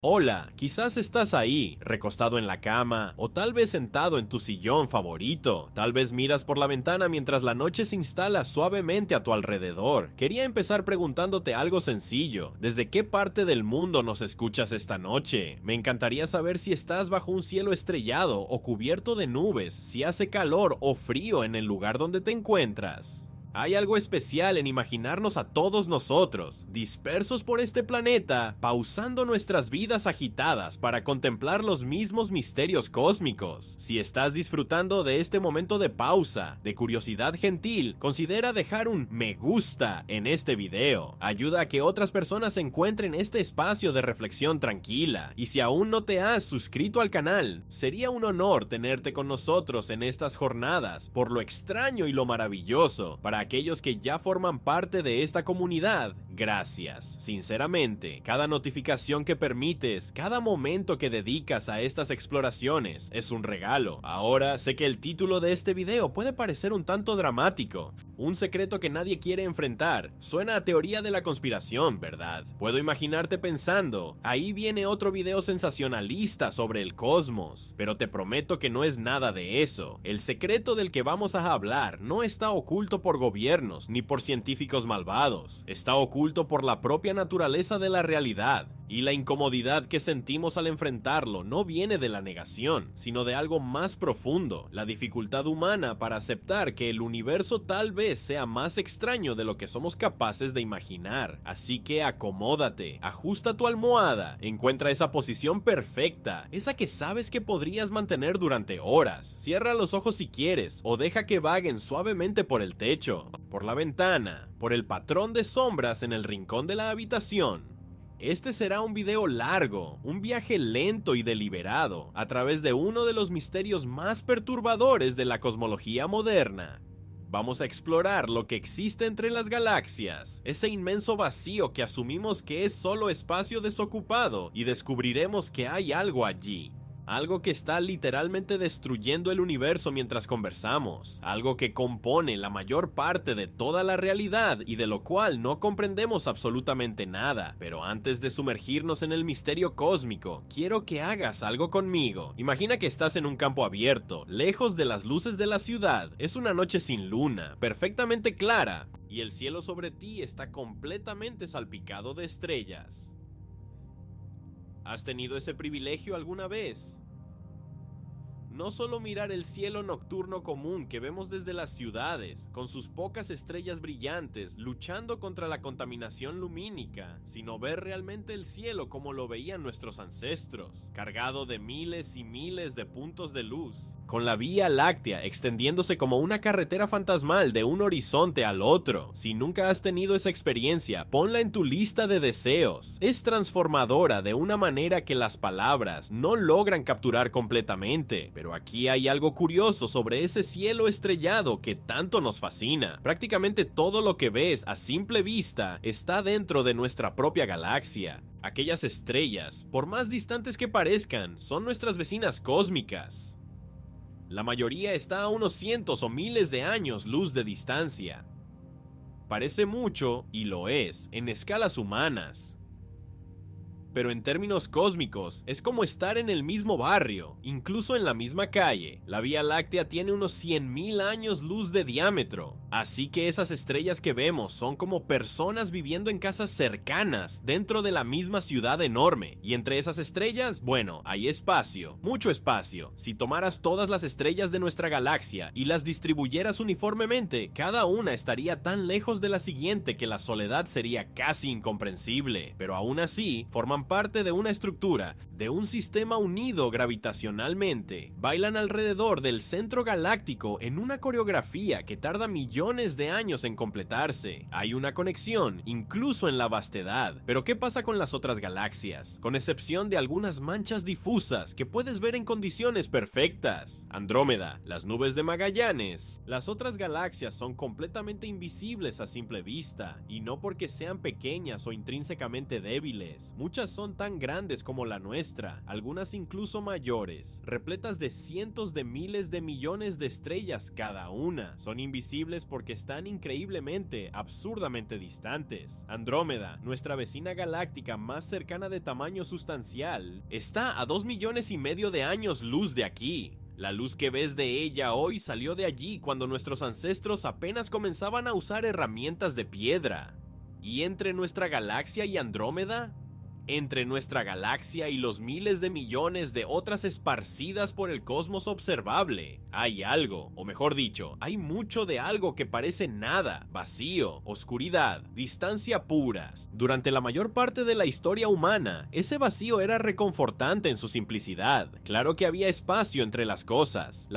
Hola, quizás estás ahí, recostado en la cama, o tal vez sentado en tu sillón favorito. Tal vez miras por la ventana mientras la noche se instala suavemente a tu alrededor. Quería empezar preguntándote algo sencillo. ¿Desde qué parte del mundo nos escuchas esta noche? Me encantaría saber si estás bajo un cielo estrellado o cubierto de nubes, si hace calor o frío en el lugar donde te encuentras. Hay algo especial en imaginarnos a todos nosotros, dispersos por este planeta, pausando nuestras vidas agitadas para contemplar los mismos misterios cósmicos. Si estás disfrutando de este momento de pausa, de curiosidad gentil, considera dejar un me gusta en este video. Ayuda a que otras personas encuentren este espacio de reflexión tranquila. Y si aún no te has suscrito al canal, sería un honor tenerte con nosotros en estas jornadas por lo extraño y lo maravilloso. Para aquellos que ya forman parte de esta comunidad, gracias. Sinceramente, cada notificación que permites, cada momento que dedicas a estas exploraciones es un regalo. Ahora, sé que el título de este video puede parecer un tanto dramático, un secreto que nadie quiere enfrentar. Suena a teoría de la conspiración, ¿verdad? Puedo imaginarte pensando, ahí viene otro video sensacionalista sobre el cosmos, pero te prometo que no es nada de eso. El secreto del que vamos a hablar no está oculto por gobiernos ni por científicos malvados, está oculto por la propia naturaleza de la realidad. Y la incomodidad que sentimos al enfrentarlo no viene de la negación, sino de algo más profundo, la dificultad humana para aceptar que el universo tal vez sea más extraño de lo que somos capaces de imaginar. Así que acomódate, ajusta tu almohada, encuentra esa posición perfecta, esa que sabes que podrías mantener durante horas. Cierra los ojos si quieres, o deja que vaguen suavemente por el techo, por la ventana, por el patrón de sombras en el rincón de la habitación. Este será un video largo, un viaje lento y deliberado a través de uno de los misterios más perturbadores de la cosmología moderna. Vamos a explorar lo que existe entre las galaxias, ese inmenso vacío que asumimos que es solo espacio desocupado, y descubriremos que hay algo allí. Algo que está literalmente destruyendo el universo mientras conversamos, algo que compone la mayor parte de toda la realidad y de lo cual no comprendemos absolutamente nada. Pero antes de sumergirnos en el misterio cósmico, quiero que hagas algo conmigo. Imagina que estás en un campo abierto, lejos de las luces de la ciudad. Es una noche sin luna, perfectamente clara, y el cielo sobre ti está completamente salpicado de estrellas. ¿Has tenido ese privilegio alguna vez? No solo mirar el cielo nocturno común que vemos desde las ciudades, con sus pocas estrellas brillantes luchando contra la contaminación lumínica, sino ver realmente el cielo como lo veían nuestros ancestros, cargado de miles y miles de puntos de luz, con la Vía Láctea extendiéndose como una carretera fantasmal de un horizonte al otro. Si nunca has tenido esa experiencia, ponla en tu lista de deseos. Es transformadora de una manera que las palabras no logran capturar completamente. Pero aquí hay algo curioso sobre ese cielo estrellado que tanto nos fascina. Prácticamente todo lo que ves a simple vista está dentro de nuestra propia galaxia. Aquellas estrellas, por más distantes que parezcan, son nuestras vecinas cósmicas. La mayoría está a unos cientos o miles de años luz de distancia. Parece mucho, y lo es, en escalas humanas. Pero en términos cósmicos, es como estar en el mismo barrio, incluso en la misma calle. La Vía Láctea tiene unos 100.000 años luz de diámetro, así que esas estrellas que vemos son como personas viviendo en casas cercanas, dentro de la misma ciudad enorme. Y entre esas estrellas, bueno, hay espacio, mucho espacio. Si tomaras todas las estrellas de nuestra galaxia y las distribuyeras uniformemente, cada una estaría tan lejos de la siguiente que la soledad sería casi incomprensible. Pero aún así, forman parte de una estructura, de un sistema unido gravitacionalmente. Bailan alrededor del centro galáctico en una coreografía que tarda millones de años en completarse. Hay una conexión, incluso en la vastedad. Pero ¿qué pasa con las otras galaxias? Con excepción de algunas manchas difusas que puedes ver en condiciones perfectas. Andrómeda, las nubes de Magallanes. Las otras galaxias son completamente invisibles a simple vista, y no porque sean pequeñas o intrínsecamente débiles. Muchas galaxias son tan grandes como la nuestra, algunas incluso mayores, repletas de cientos de miles de millones de estrellas cada una. Son invisibles porque están increíblemente, absurdamente distantes. Andrómeda, nuestra vecina galáctica más cercana de tamaño sustancial, está a 2,5 millones de años luz de aquí. La luz que ves de ella hoy salió de allí cuando nuestros ancestros apenas comenzaban a usar herramientas de piedra. ¿Y entre nuestra galaxia y Andrómeda? Entre nuestra galaxia y los miles de millones de otras esparcidas por el cosmos observable, hay algo, o mejor dicho, hay mucho de algo que parece nada, vacío, oscuridad, distancia puras. Durante la mayor parte de la historia humana, ese vacío era reconfortante en su simplicidad. Claro que había espacio entre las cosas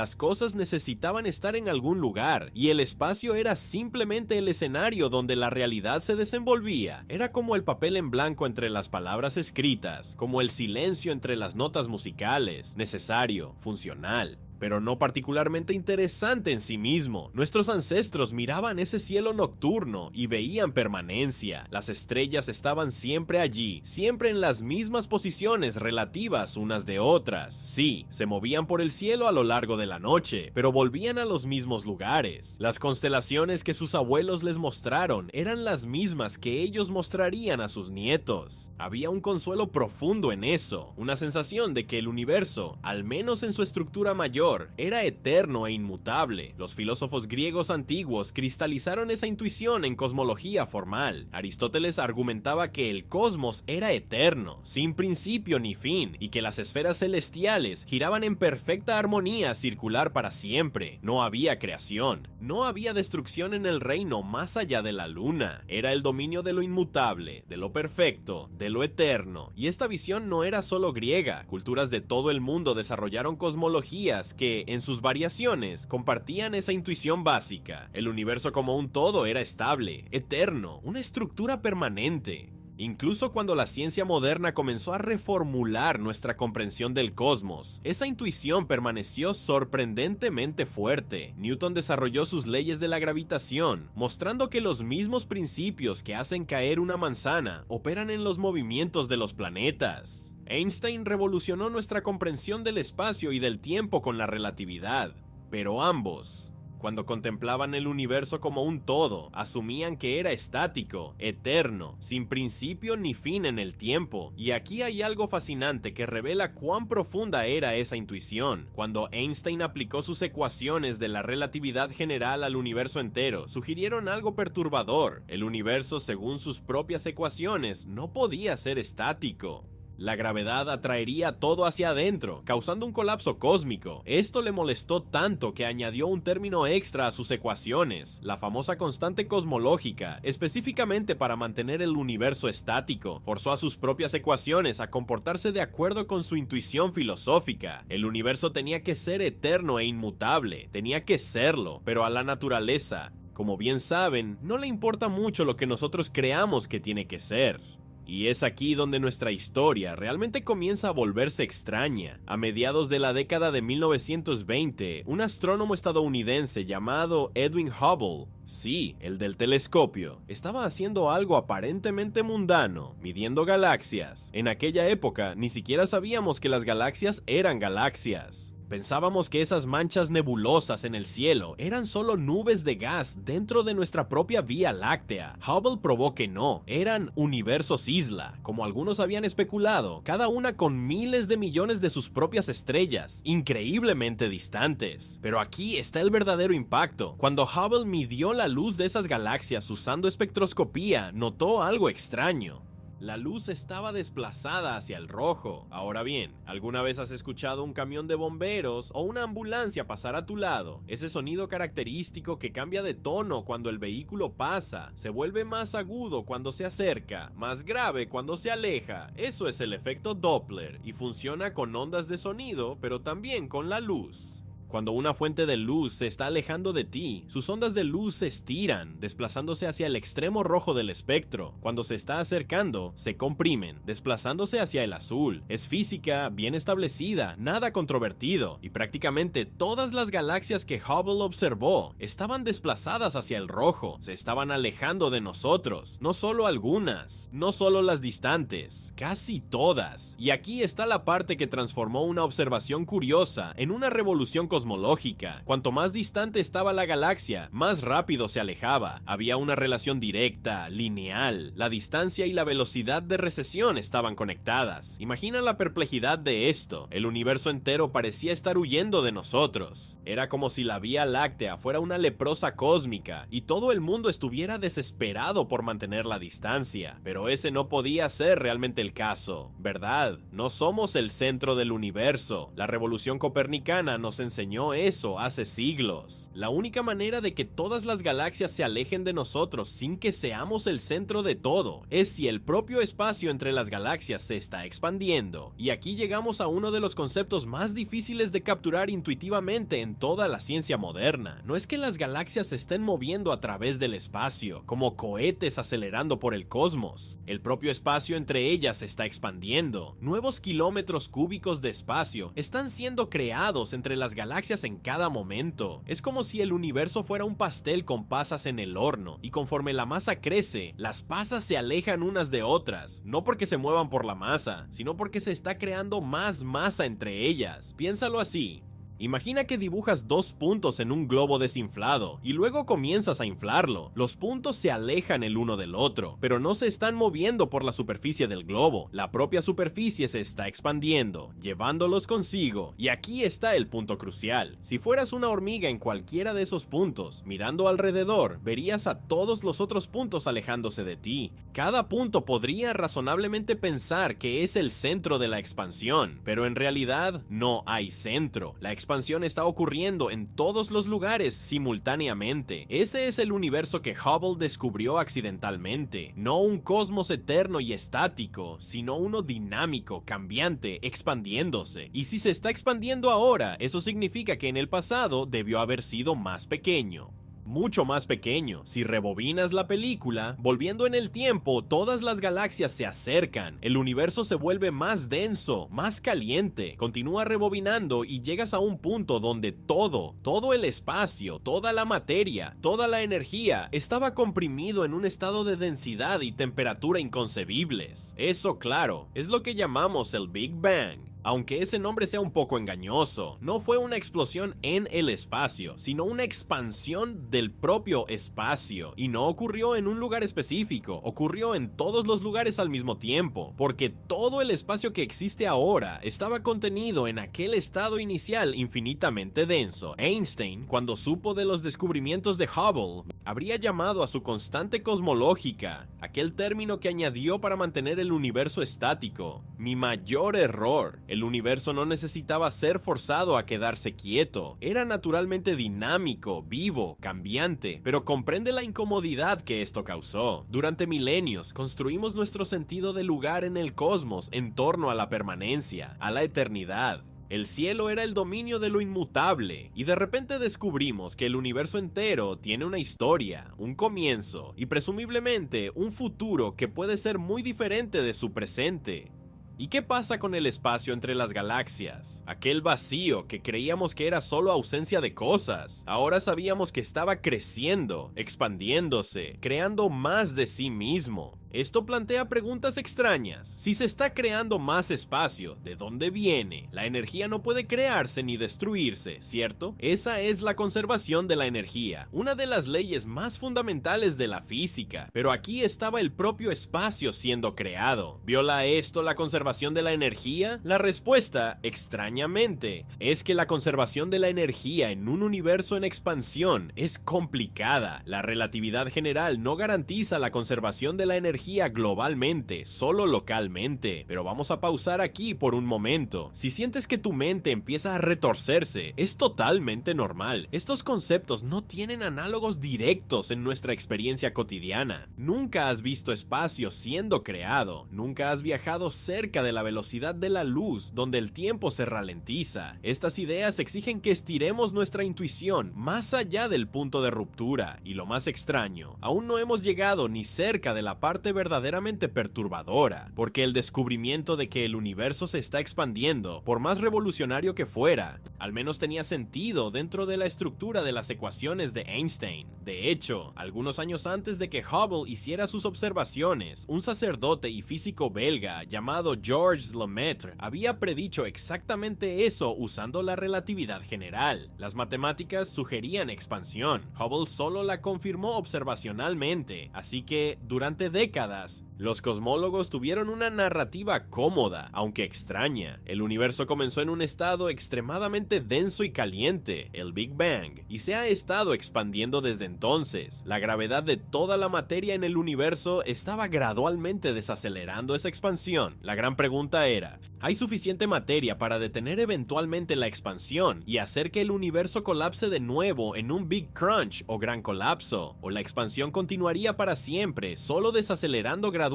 necesitaban estar en algún lugar, y el espacio era simplemente el escenario donde la realidad se desenvolvía. Era como el papel en blanco entre las palabras escritas, como el silencio entre las notas musicales, necesario, funcional, pero no particularmente interesante en sí mismo. Nuestros ancestros miraban ese cielo nocturno y veían permanencia. Las estrellas estaban siempre allí, siempre en las mismas posiciones relativas unas de otras. Sí, se movían por el cielo a lo largo de la noche, pero volvían a los mismos lugares. Las constelaciones que sus abuelos les mostraron eran las mismas que ellos mostrarían a sus nietos. Había un consuelo profundo en eso, una sensación de que el universo, al menos en su estructura mayor, era eterno e inmutable. Los filósofos griegos antiguos cristalizaron esa intuición en cosmología formal. Aristóteles argumentaba que el cosmos era eterno, sin principio ni fin, y que las esferas celestiales giraban en perfecta armonía circular para siempre. No había creación, no había destrucción en el reino más allá de la luna. Era el dominio de lo inmutable, de lo perfecto, de lo eterno. Y esta visión no era solo griega. Culturas de todo el mundo desarrollaron cosmologías que, en sus variaciones, compartían esa intuición básica. El universo como un todo era estable, eterno, una estructura permanente. Incluso cuando la ciencia moderna comenzó a reformular nuestra comprensión del cosmos, esa intuición permaneció sorprendentemente fuerte. Newton desarrolló sus leyes de la gravitación, mostrando que los mismos principios que hacen caer una manzana operan en los movimientos de los planetas. Einstein revolucionó nuestra comprensión del espacio y del tiempo con la relatividad, pero ambos, cuando contemplaban el universo como un todo, asumían que era estático, eterno, sin principio ni fin en el tiempo. Y aquí hay algo fascinante que revela cuán profunda era esa intuición. Cuando Einstein aplicó sus ecuaciones de la relatividad general al universo entero, sugirieron algo perturbador. El universo, según sus propias ecuaciones, no podía ser estático. La gravedad atraería todo hacia adentro, causando un colapso cósmico. Esto le molestó tanto que añadió un término extra a sus ecuaciones, la famosa constante cosmológica, específicamente para mantener el universo estático. Forzó a sus propias ecuaciones a comportarse de acuerdo con su intuición filosófica. El universo tenía que ser eterno e inmutable, tenía que serlo, pero a la naturaleza, como bien saben, no le importa mucho lo que nosotros creamos que tiene que ser. Y es aquí donde nuestra historia realmente comienza a volverse extraña. A mediados de la década de 1920, un astrónomo estadounidense llamado Edwin Hubble, sí, el del telescopio, estaba haciendo algo aparentemente mundano, midiendo galaxias. En aquella época, ni siquiera sabíamos que las galaxias eran galaxias. Pensábamos que esas manchas nebulosas en el cielo eran solo nubes de gas dentro de nuestra propia Vía Láctea. Hubble probó que no, eran universos isla, como algunos habían especulado, cada una con miles de millones de sus propias estrellas, increíblemente distantes. Pero aquí está el verdadero impacto. Cuando Hubble midió la luz de esas galaxias usando espectroscopía, notó algo extraño. La luz estaba desplazada hacia el rojo. Ahora bien, ¿alguna vez has escuchado un camión de bomberos o una ambulancia pasar a tu lado? Ese sonido característico que cambia de tono cuando el vehículo pasa, se vuelve más agudo cuando se acerca, más grave cuando se aleja. Eso es el efecto Doppler y funciona con ondas de sonido, pero también con la luz. Cuando una fuente de luz se está alejando de ti, sus ondas de luz se estiran, desplazándose hacia el extremo rojo del espectro. Cuando se está acercando, se comprimen, desplazándose hacia el azul. Es física, bien establecida, nada controvertido, y prácticamente todas las galaxias que Hubble observó estaban desplazadas hacia el rojo, se estaban alejando de nosotros. No solo algunas, no solo las distantes, casi todas. Y aquí está la parte que transformó una observación curiosa en una revolución cosmológica. Cuanto más distante estaba la galaxia, más rápido se alejaba. Había una relación directa, lineal. La distancia y la velocidad de recesión estaban conectadas. Imagina la perplejidad de esto. El universo entero parecía estar huyendo de nosotros. Era como si la Vía Láctea fuera una leprosa cósmica y todo el mundo estuviera desesperado por mantener la distancia. Pero ese no podía ser realmente el caso, ¿verdad? No somos el centro del universo. La revolución copernicana nos enseñó eso hace siglos. La única manera de que todas las galaxias se alejen de nosotros sin que seamos el centro de todo es si el propio espacio entre las galaxias se está expandiendo. Y aquí llegamos a uno de los conceptos más difíciles de capturar intuitivamente en toda la ciencia moderna. No es que las galaxias se estén moviendo a través del espacio, como cohetes acelerando por el cosmos. El propio espacio entre ellas se está expandiendo. Nuevos kilómetros cúbicos de espacio están siendo creados entre las galaxias en cada momento. Es como si el universo fuera un pastel con pasas en el horno, y conforme la masa crece, las pasas se alejan unas de otras, no porque se muevan por la masa, sino porque se está creando más masa entre ellas. Piénsalo así. Imagina que dibujas dos puntos en un globo desinflado y luego comienzas a inflarlo. Los puntos se alejan el uno del otro, pero no se están moviendo por la superficie del globo. La propia superficie se está expandiendo, llevándolos consigo. Y aquí está el punto crucial. Si fueras una hormiga en cualquiera de esos puntos, mirando alrededor, verías a todos los otros puntos alejándose de ti. Cada punto podría razonablemente pensar que es el centro de la expansión, pero en realidad no hay centro. La expansión está ocurriendo en todos los lugares simultáneamente. Ese es el universo que Hubble descubrió accidentalmente. No un cosmos eterno y estático, sino uno dinámico, cambiante, expandiéndose. Y si se está expandiendo ahora, eso significa que en el pasado debió haber sido más pequeño. Mucho más pequeño. Si rebobinas la película, volviendo en el tiempo, todas las galaxias se acercan, el universo se vuelve más denso, más caliente, continúa rebobinando y llegas a un punto donde todo el espacio, toda la materia, toda la energía estaba comprimido en un estado de densidad y temperatura inconcebibles. Eso, claro, es lo que llamamos el Big Bang. Aunque ese nombre sea un poco engañoso, no fue una explosión en el espacio, sino una expansión del propio espacio. Y no ocurrió en un lugar específico, ocurrió en todos los lugares al mismo tiempo, porque todo el espacio que existe ahora estaba contenido en aquel estado inicial infinitamente denso. Einstein, cuando supo de los descubrimientos de Hubble, habría llamado a su constante cosmológica, aquel término que añadió para mantener el universo estático, mi mayor error. El universo no necesitaba ser forzado a quedarse quieto, era naturalmente dinámico, vivo, cambiante, pero comprende la incomodidad que esto causó. Durante milenios construimos nuestro sentido de lugar en el cosmos en torno a la permanencia, a la eternidad. El cielo era el dominio de lo inmutable, y de repente descubrimos que el universo entero tiene una historia, un comienzo, y presumiblemente un futuro que puede ser muy diferente de su presente. ¿Y qué pasa con el espacio entre las galaxias? Aquel vacío que creíamos que era solo ausencia de cosas, ahora sabíamos que estaba creciendo, expandiéndose, creando más de sí mismo. Esto plantea preguntas extrañas. Si se está creando más espacio, ¿de dónde viene? La energía no puede crearse ni destruirse, ¿cierto? Esa es la conservación de la energía, una de las leyes más fundamentales de la física. Pero aquí estaba el propio espacio siendo creado. ¿Viola esto la conservación de la energía? La respuesta, extrañamente, es que la conservación de la energía en un universo en expansión es complicada. La relatividad general no garantiza la conservación de la energía energía globalmente, solo localmente. Pero vamos a pausar aquí por un momento. Si sientes que tu mente empieza a retorcerse, es totalmente normal. Estos conceptos no tienen análogos directos en nuestra experiencia cotidiana. Nunca has visto espacio siendo creado, nunca has viajado cerca de la velocidad de la luz, donde el tiempo se ralentiza. Estas ideas exigen que estiremos nuestra intuición más allá del punto de ruptura, y lo más extraño, aún no hemos llegado ni cerca de la parte verdaderamente perturbadora, porque el descubrimiento de que el universo se está expandiendo, por más revolucionario que fuera, al menos tenía sentido dentro de la estructura de las ecuaciones de Einstein. De hecho, algunos años antes de que Hubble hiciera sus observaciones, un sacerdote y físico belga llamado Georges Lemaitre había predicho exactamente eso usando la relatividad general. Las matemáticas sugerían expansión, Hubble solo la confirmó observacionalmente, así que durante décadas, los cosmólogos tuvieron una narrativa cómoda, aunque extraña. El universo comenzó en un estado extremadamente denso y caliente, el Big Bang, y se ha estado expandiendo desde entonces. La gravedad de toda la materia en el universo estaba gradualmente desacelerando esa expansión. La gran pregunta era, ¿hay suficiente materia para detener eventualmente la expansión y hacer que el universo colapse de nuevo en un Big Crunch o gran colapso? ¿O la expansión continuaría para siempre, solo desacelerando gradualmente,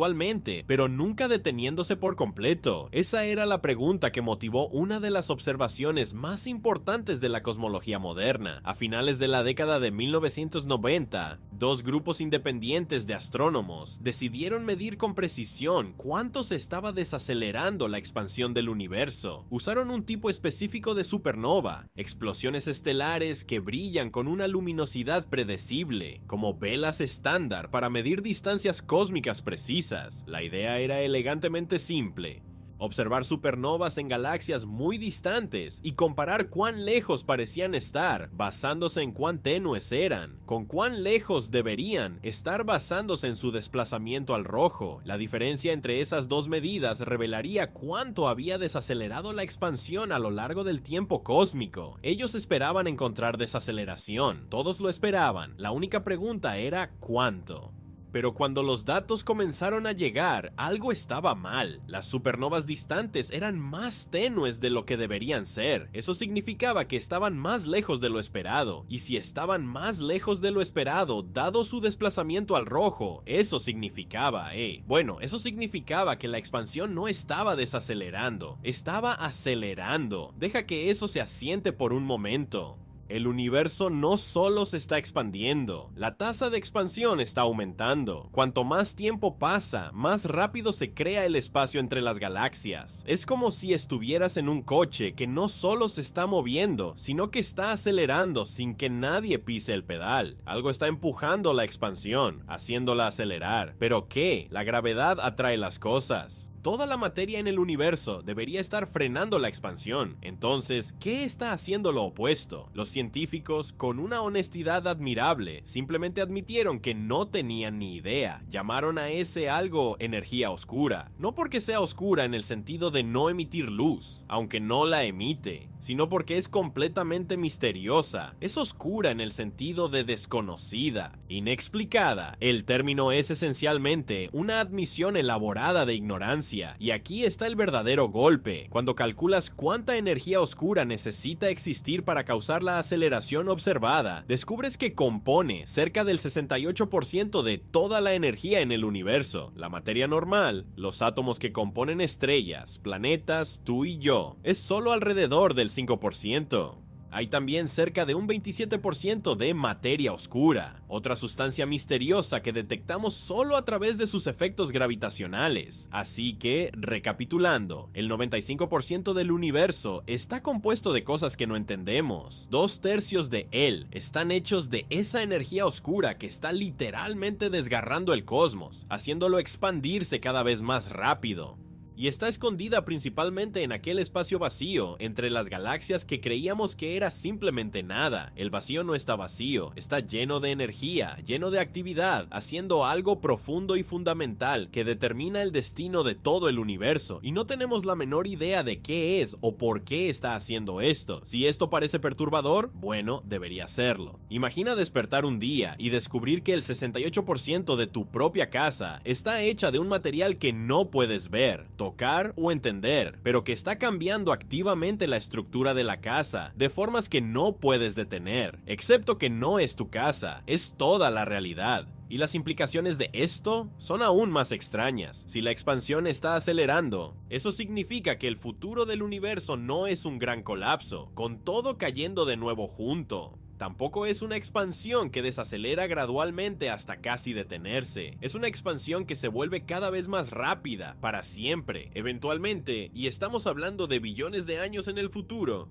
pero nunca deteniéndose por completo? Esa era la pregunta que motivó una de las observaciones más importantes de la cosmología moderna. A finales de la década de 1990, dos grupos independientes de astrónomos decidieron medir con precisión cuánto se estaba desacelerando la expansión del universo. Usaron un tipo específico de supernova, explosiones estelares que brillan con una luminosidad predecible, como velas estándar para medir distancias cósmicas precisas. La idea era elegantemente simple: observar supernovas en galaxias muy distantes y comparar cuán lejos parecían estar, basándose en cuán tenues eran, con cuán lejos deberían estar basándose en su desplazamiento al rojo. La diferencia entre esas dos medidas revelaría cuánto había desacelerado la expansión a lo largo del tiempo cósmico. Ellos esperaban encontrar desaceleración, todos lo esperaban, la única pregunta era ¿cuánto? Pero cuando los datos comenzaron a llegar, algo estaba mal. Las supernovas distantes eran más tenues de lo que deberían ser. Eso significaba que estaban más lejos de lo esperado. Y si estaban más lejos de lo esperado, dado su desplazamiento al rojo, eso significaba, eso significaba que la expansión no estaba desacelerando, estaba acelerando. Deja que eso se asiente por un momento. El universo no solo se está expandiendo, la tasa de expansión está aumentando. Cuanto más tiempo pasa, más rápido se crea el espacio entre las galaxias. Es como si estuvieras en un coche que no solo se está moviendo, sino que está acelerando sin que nadie pise el pedal. Algo está empujando la expansión, haciéndola acelerar. ¿Pero qué? La gravedad atrae las cosas. Toda la materia en el universo debería estar frenando la expansión. Entonces, ¿qué está haciendo lo opuesto? Los científicos, con una honestidad admirable, simplemente admitieron que no tenían ni idea. Llamaron a ese algo energía oscura. No porque sea oscura en el sentido de no emitir luz, aunque no la emite, sino porque es completamente misteriosa. Es oscura en el sentido de desconocida, inexplicada. El término es esencialmente una admisión elaborada de ignorancia. Y aquí está el verdadero golpe. Cuando calculas cuánta energía oscura necesita existir para causar la aceleración observada, descubres que compone cerca del 68% de toda la energía en el universo. La materia normal, los átomos que componen estrellas, planetas, tú y yo, es solo alrededor del 5%. Hay también cerca de un 27% de materia oscura, otra sustancia misteriosa que detectamos solo a través de sus efectos gravitacionales. Así que, recapitulando, el 95% del universo está compuesto de cosas que no entendemos. 2/3 de él están hechos de esa energía oscura que está literalmente desgarrando el cosmos, haciéndolo expandirse cada vez más rápido. y está escondida principalmente en aquel espacio vacío entre las galaxias que creíamos que era simplemente nada. El vacío no está vacío, está lleno de energía, lleno de actividad, haciendo algo profundo y fundamental que determina el destino de todo el universo, y no tenemos la menor idea de qué es o por qué está haciendo esto. Si esto parece perturbador, bueno, debería serlo. Imagina despertar un día y descubrir que el 68% de tu propia casa está hecha de un material que no puedes ver, tocar o entender, pero que está cambiando activamente la estructura de la casa de formas que no puedes detener, excepto que no es tu casa, es toda la realidad. Y las implicaciones de esto son aún más extrañas. Si la expansión está acelerando, eso significa que el futuro del universo no es un gran colapso, con todo cayendo de nuevo junto. Tampoco es una expansión que desacelera gradualmente hasta casi detenerse. Es una expansión que se vuelve cada vez más rápida, para siempre, eventualmente, y estamos hablando de billones de años en el futuro.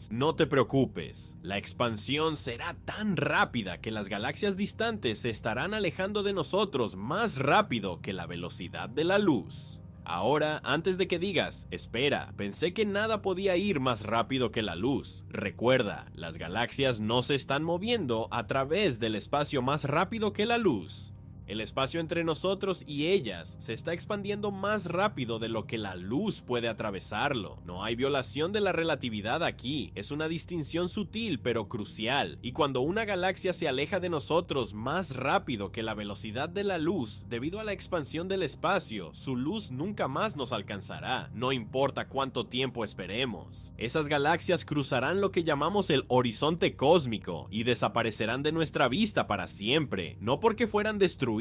No te preocupes, la expansión será tan rápida que las galaxias distantes se estarán alejando de nosotros más rápido que la velocidad de la luz. Ahora, antes de que digas, espera, pensé que nada podía ir más rápido que la luz. Recuerda, las galaxias no se están moviendo a través del espacio más rápido que la luz. El espacio entre nosotros y ellas se está expandiendo más rápido de lo que la luz puede atravesarlo. No hay violación de la relatividad aquí, es una distinción sutil pero crucial. Y cuando una galaxia se aleja de nosotros más rápido que la velocidad de la luz, debido a la expansión del espacio, su luz nunca más nos alcanzará, no importa cuánto tiempo esperemos. Esas galaxias cruzarán lo que llamamos el horizonte cósmico y desaparecerán de nuestra vista para siempre, no porque fueran destruidas,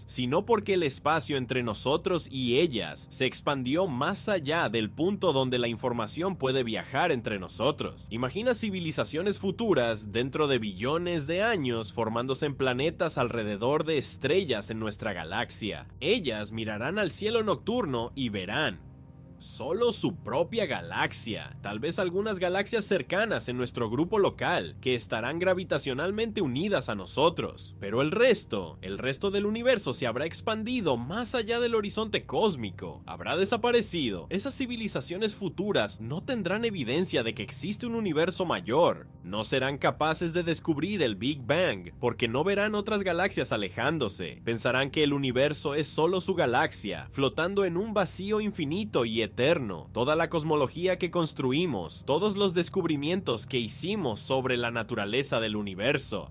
sino porque el espacio entre nosotros y ellas se expandió más allá del punto donde la información puede viajar entre nosotros. Imagina civilizaciones futuras dentro de billones de años formándose en planetas alrededor de estrellas en nuestra galaxia. Ellas mirarán al cielo nocturno y verán solo su propia galaxia, tal vez algunas galaxias cercanas en nuestro grupo local, que estarán gravitacionalmente unidas a nosotros, pero el resto del universo se habrá expandido más allá del horizonte cósmico, habrá desaparecido. Esas civilizaciones futuras no tendrán evidencia de que existe un universo mayor, no serán capaces de descubrir el Big Bang, porque no verán otras galaxias alejándose, pensarán que el universo es solo su galaxia, flotando en un vacío infinito y eterno. Toda la cosmología que construimos, todos los descubrimientos que hicimos sobre la naturaleza del universo,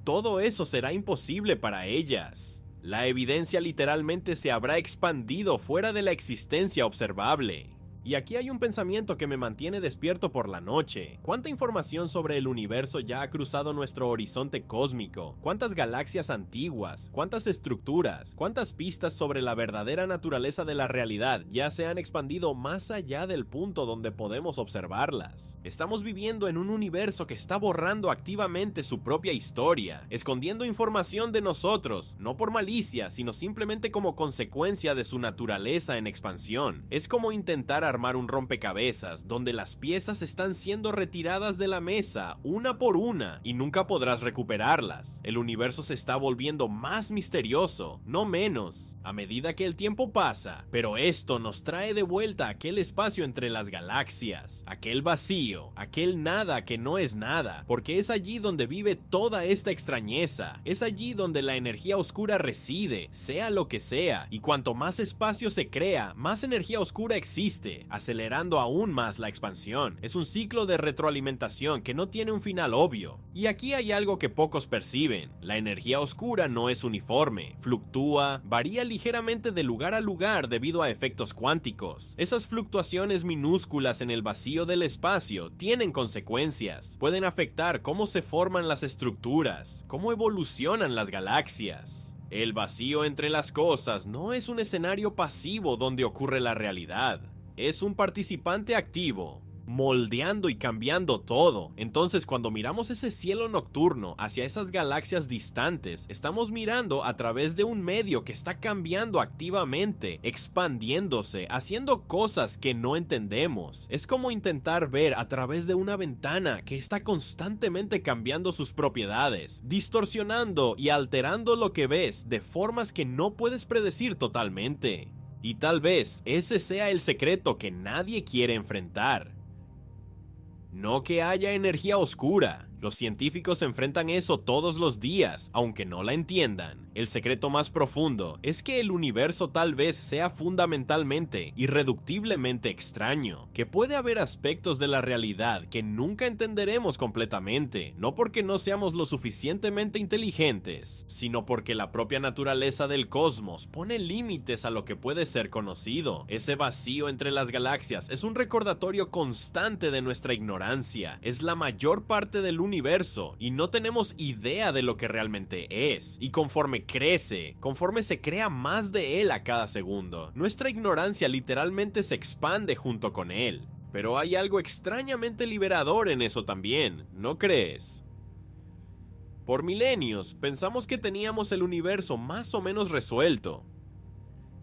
todo eso será imposible para ellas. La evidencia literalmente se habrá expandido fuera de la existencia observable. Y aquí hay un pensamiento que me mantiene despierto por la noche. ¿Cuánta información sobre el universo ya ha cruzado nuestro horizonte cósmico? ¿Cuántas galaxias antiguas? ¿Cuántas estructuras? ¿Cuántas pistas sobre la verdadera naturaleza de la realidad ya se han expandido más allá del punto donde podemos observarlas? Estamos viviendo en un universo que está borrando activamente su propia historia, escondiendo información de nosotros, no por malicia, sino simplemente como consecuencia de su naturaleza en expansión. Es como intentar armar un rompecabezas donde las piezas están siendo retiradas de la mesa una por una y nunca podrás recuperarlas. El universo se está volviendo más misterioso, no menos, a medida que el tiempo pasa, pero esto nos trae de vuelta aquel espacio entre las galaxias, aquel vacío, aquel nada que no es nada, porque es allí donde vive toda esta extrañeza, es allí donde la energía oscura reside, sea lo que sea, y cuanto más espacio se crea, más energía oscura existe, acelerando aún más la expansión. Es un ciclo de retroalimentación que no tiene un final obvio. Y aquí hay algo que pocos perciben. La energía oscura no es uniforme, fluctúa, varía ligeramente de lugar a lugar debido a efectos cuánticos. Esas fluctuaciones minúsculas en el vacío del espacio tienen consecuencias. Pueden afectar cómo se forman las estructuras, cómo evolucionan las galaxias. El vacío entre las cosas no es un escenario pasivo donde ocurre la realidad. Es un participante activo, moldeando y cambiando todo. Entonces, cuando miramos ese cielo nocturno hacia esas galaxias distantes, estamos mirando a través de un medio que está cambiando activamente, expandiéndose, haciendo cosas que no entendemos. Es como intentar ver a través de una ventana que está constantemente cambiando sus propiedades, distorsionando y alterando lo que ves de formas que no puedes predecir totalmente. Y tal vez ese sea el secreto que nadie quiere enfrentar. No que haya energía oscura. Los científicos enfrentan eso todos los días, aunque no la entiendan. El secreto más profundo es que el universo tal vez sea fundamentalmente, irreductiblemente extraño, que puede haber aspectos de la realidad que nunca entenderemos completamente, no porque no seamos lo suficientemente inteligentes, sino porque la propia naturaleza del cosmos pone límites a lo que puede ser conocido. Ese vacío entre las galaxias es un recordatorio constante de nuestra ignorancia. Es la mayor parte del universo y no tenemos idea de lo que realmente es, y conforme crece, conforme se crea más de él a cada segundo, nuestra ignorancia literalmente se expande junto con él. Pero hay algo extrañamente liberador en eso también, ¿no crees? Por milenios pensamos que teníamos el universo más o menos resuelto.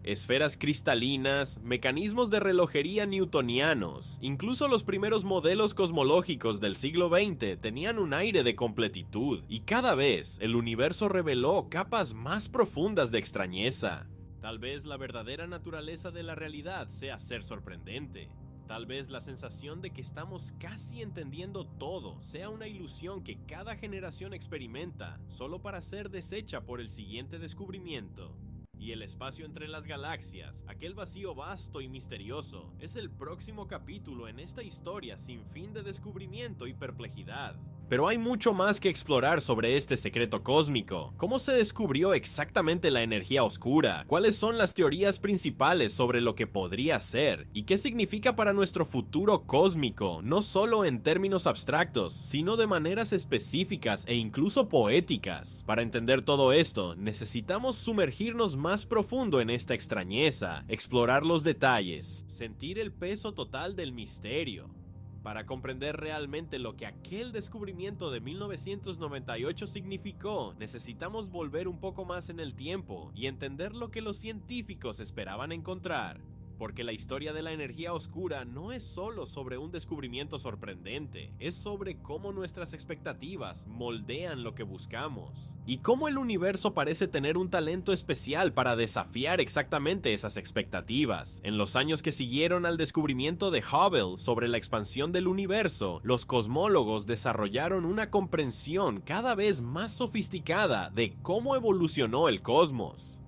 Esferas cristalinas, mecanismos de relojería newtonianos, incluso los primeros modelos cosmológicos del siglo XX tenían un aire de completitud, y cada vez el universo reveló capas más profundas de extrañeza. Tal vez la verdadera naturaleza de la realidad sea ser sorprendente. Tal vez la sensación de que estamos casi entendiendo todo sea una ilusión que cada generación experimenta, solo para ser deshecha por el siguiente descubrimiento. Y el espacio entre las galaxias, aquel vacío vasto y misterioso, es el próximo capítulo en esta historia sin fin de descubrimiento y perplejidad. Pero hay mucho más que explorar sobre este secreto cósmico. ¿Cómo se descubrió exactamente la energía oscura? ¿Cuáles son las teorías principales sobre lo que podría ser? ¿Y qué significa para nuestro futuro cósmico? No solo en términos abstractos, sino de maneras específicas e incluso poéticas. Para entender todo esto, necesitamos sumergirnos más profundo en esta extrañeza, explorar los detalles, sentir el peso total del misterio. Para comprender realmente lo que aquel descubrimiento de 1998 significó, necesitamos volver un poco más en el tiempo y entender lo que los científicos esperaban encontrar. Porque la historia de la energía oscura no es solo sobre un descubrimiento sorprendente, es sobre cómo nuestras expectativas moldean lo que buscamos. Y cómo el universo parece tener un talento especial para desafiar exactamente esas expectativas. En los años que siguieron al descubrimiento de Hubble sobre la expansión del universo, los cosmólogos desarrollaron una comprensión cada vez más sofisticada de cómo evolucionó el cosmos.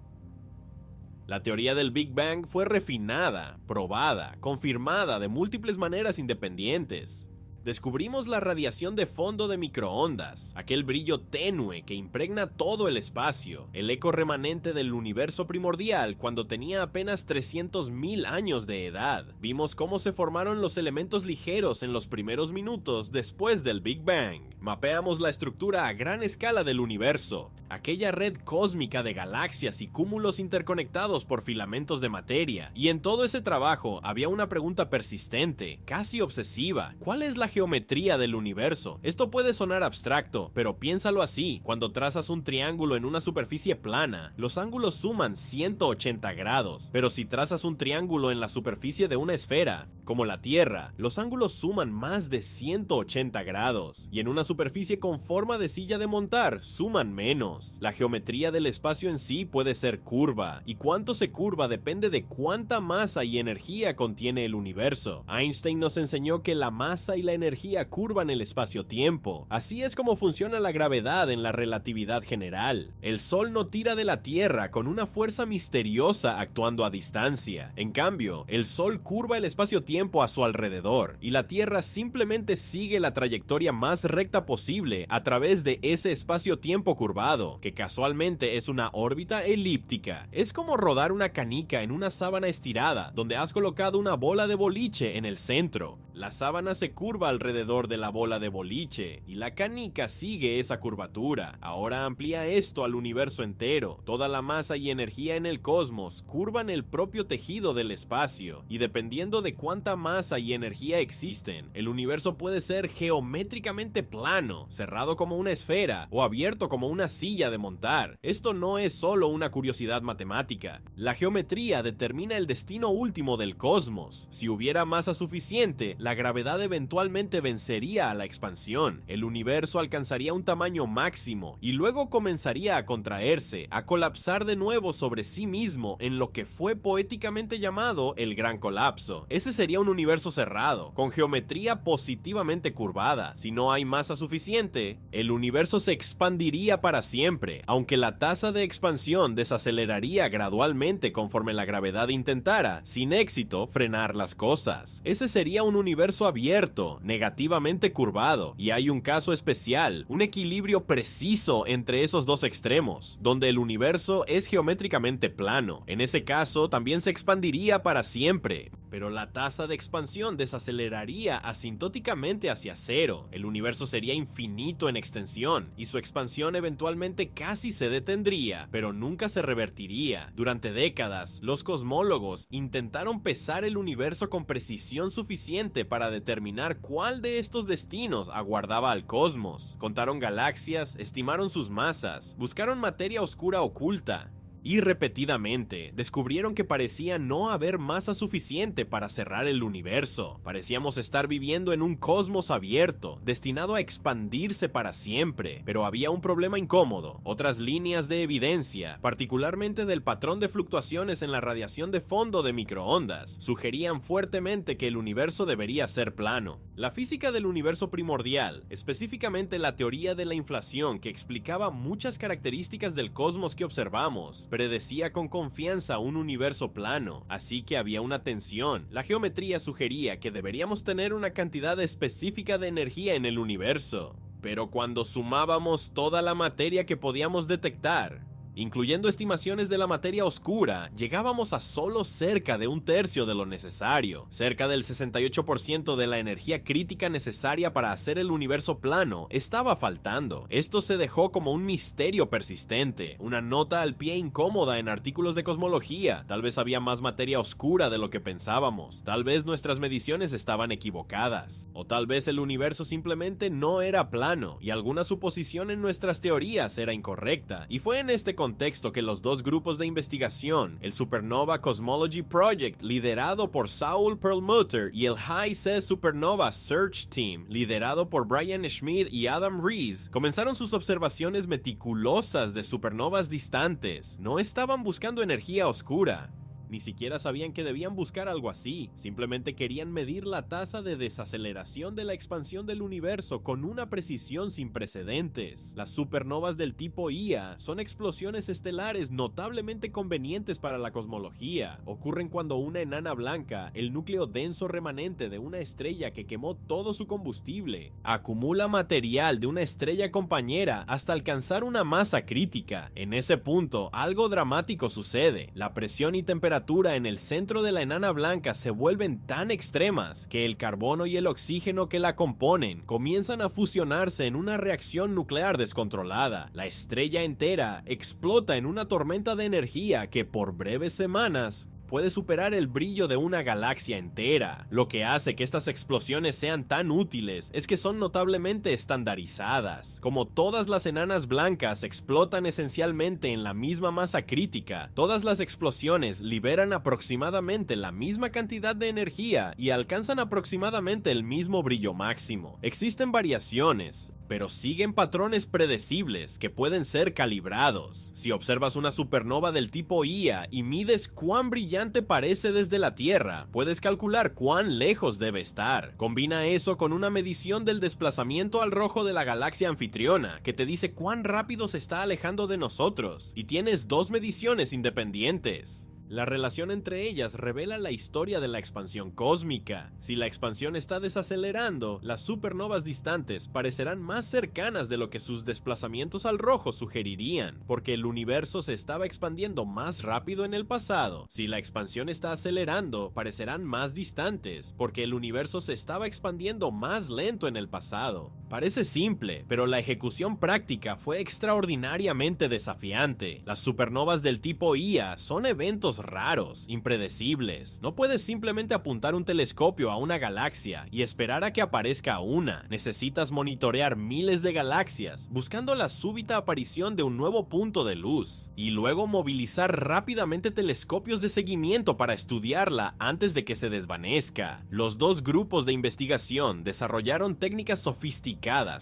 La teoría del Big Bang fue refinada, probada, confirmada de múltiples maneras independientes. Descubrimos la radiación de fondo de microondas, aquel brillo tenue que impregna todo el espacio, el eco remanente del universo primordial cuando tenía apenas 300.000 años de edad. Vimos cómo se formaron los elementos ligeros en los primeros minutos después del Big Bang. Mapeamos la estructura a gran escala del universo, aquella red cósmica de galaxias y cúmulos interconectados por filamentos de materia. Y en todo ese trabajo había una pregunta persistente, casi obsesiva: ¿cuál es la geometría del universo? Esto puede sonar abstracto, pero piénsalo así: cuando trazas un triángulo en una superficie plana, los ángulos suman 180 grados, pero si trazas un triángulo en la superficie de una esfera, como la Tierra, los ángulos suman más de 180 grados, y en una superficie con forma de silla de montar, suman menos. La geometría del espacio en sí puede ser curva, y cuánto se curva depende de cuánta masa y energía contiene el universo. Einstein nos enseñó que la masa y la energía curvan el espacio-tiempo. Así es como funciona la gravedad en la relatividad general. El Sol no tira de la Tierra con una fuerza misteriosa actuando a distancia. En cambio, el Sol curva el espacio-tiempo a su alrededor, y la Tierra simplemente sigue la trayectoria más recta posible a través de ese espacio-tiempo curvado, que casualmente es una órbita elíptica. Es como rodar una canica en una sábana estirada, donde has colocado una bola de boliche en el centro. La sábana se curva alrededor de la bola de boliche, y la canica sigue esa curvatura. Ahora amplía esto al universo entero. Toda la masa y energía en el cosmos curvan el propio tejido del espacio, y dependiendo de cuánta cuánta masa y energía existen, el universo puede ser geométricamente plano, cerrado como una esfera o abierto como una silla de montar. Esto no es solo una curiosidad matemática. La geometría determina el destino último del cosmos. Si hubiera masa suficiente, la gravedad eventualmente vencería a la expansión. El universo alcanzaría un tamaño máximo y luego comenzaría a contraerse, a colapsar de nuevo sobre sí mismo en lo que fue poéticamente llamado el Gran Colapso. Ese sería un universo cerrado, con geometría positivamente curvada. Si no hay masa suficiente, el universo se expandiría para siempre, aunque la tasa de expansión desaceleraría gradualmente conforme la gravedad intentara, sin éxito, frenar las cosas. Ese sería un universo abierto, negativamente curvado, y hay un caso especial, un equilibrio preciso entre esos dos extremos, donde el universo es geométricamente plano. En ese caso, también se expandiría para siempre, pero la tasa de expansión desaceleraría asintóticamente hacia cero. El universo sería infinito en extensión, y su expansión eventualmente casi se detendría, pero nunca se revertiría. Durante décadas, los cosmólogos intentaron pesar el universo con precisión suficiente para determinar cuál de estos destinos aguardaba al cosmos. Contaron galaxias, estimaron sus masas, buscaron materia oscura oculta, y repetidamente descubrieron que parecía no haber masa suficiente para cerrar el universo. Parecíamos estar viviendo en un cosmos abierto, destinado a expandirse para siempre. Pero había un problema incómodo. Otras líneas de evidencia, particularmente del patrón de fluctuaciones en la radiación de fondo de microondas, sugerían fuertemente que el universo debería ser plano. La física del universo primordial, específicamente la teoría de la inflación que explicaba muchas características del cosmos que observamos, predecía con confianza un universo plano, así que había una tensión. La geometría sugería que deberíamos tener una cantidad específica de energía en el universo, pero cuando sumábamos toda la materia que podíamos detectar, incluyendo estimaciones de la materia oscura, llegábamos a solo cerca de un tercio de lo necesario. Cerca del 68% de la energía crítica necesaria para hacer el universo plano estaba faltando. Esto se dejó como un misterio persistente, una nota al pie incómoda en artículos de cosmología. Tal vez había más materia oscura de lo que pensábamos, tal vez nuestras mediciones estaban equivocadas, o tal vez el universo simplemente no era plano y alguna suposición en nuestras teorías era incorrecta. Y fue en este contexto que los dos grupos de investigación, el Supernova Cosmology Project, liderado por Saul Perlmutter, y el High C Supernova Search Team, liderado por Brian Schmidt y Adam Rees, comenzaron sus observaciones meticulosas de supernovas distantes. No estaban buscando energía oscura. Ni siquiera sabían que debían buscar algo así, simplemente querían medir la tasa de desaceleración de la expansión del universo con una precisión sin precedentes. Las supernovas del tipo Ia son explosiones estelares notablemente convenientes para la cosmología. Ocurren cuando una enana blanca, el núcleo denso remanente de una estrella que quemó todo su combustible, acumula material de una estrella compañera hasta alcanzar una masa crítica. En ese punto, algo dramático sucede. La presión y temperatura en el centro de la enana blanca se vuelven tan extremas que el carbono y el oxígeno que la componen comienzan a fusionarse en una reacción nuclear descontrolada. La estrella entera explota en una tormenta de energía que por breves semanas puede superar el brillo de una galaxia entera. Lo que hace que estas explosiones sean tan útiles es que son notablemente estandarizadas. Como todas las enanas blancas explotan esencialmente en la misma masa crítica, todas las explosiones liberan aproximadamente la misma cantidad de energía y alcanzan aproximadamente el mismo brillo máximo. Existen variaciones, pero siguen patrones predecibles que pueden ser calibrados. Si observas una supernova del tipo Ia y mides cuán brillante parece desde la Tierra, puedes calcular cuán lejos debe estar. Combina eso con una medición del desplazamiento al rojo de la galaxia anfitriona, que te dice cuán rápido se está alejando de nosotros, y tienes dos mediciones independientes. La relación entre ellas revela la historia de la expansión cósmica. Si la expansión está desacelerando, las supernovas distantes parecerán más cercanas de lo que sus desplazamientos al rojo sugerirían, porque el universo se estaba expandiendo más rápido en el pasado. Si la expansión está acelerando, parecerán más distantes, porque el universo se estaba expandiendo más lento en el pasado. Parece simple, pero la ejecución práctica fue extraordinariamente desafiante. Las supernovas del tipo Ia son eventos raros, impredecibles. No puedes simplemente apuntar un telescopio a una galaxia y esperar a que aparezca una. Necesitas monitorear miles de galaxias, buscando la súbita aparición de un nuevo punto de luz, y luego movilizar rápidamente telescopios de seguimiento para estudiarla antes de que se desvanezca. Los dos grupos de investigación desarrollaron técnicas sofisticadas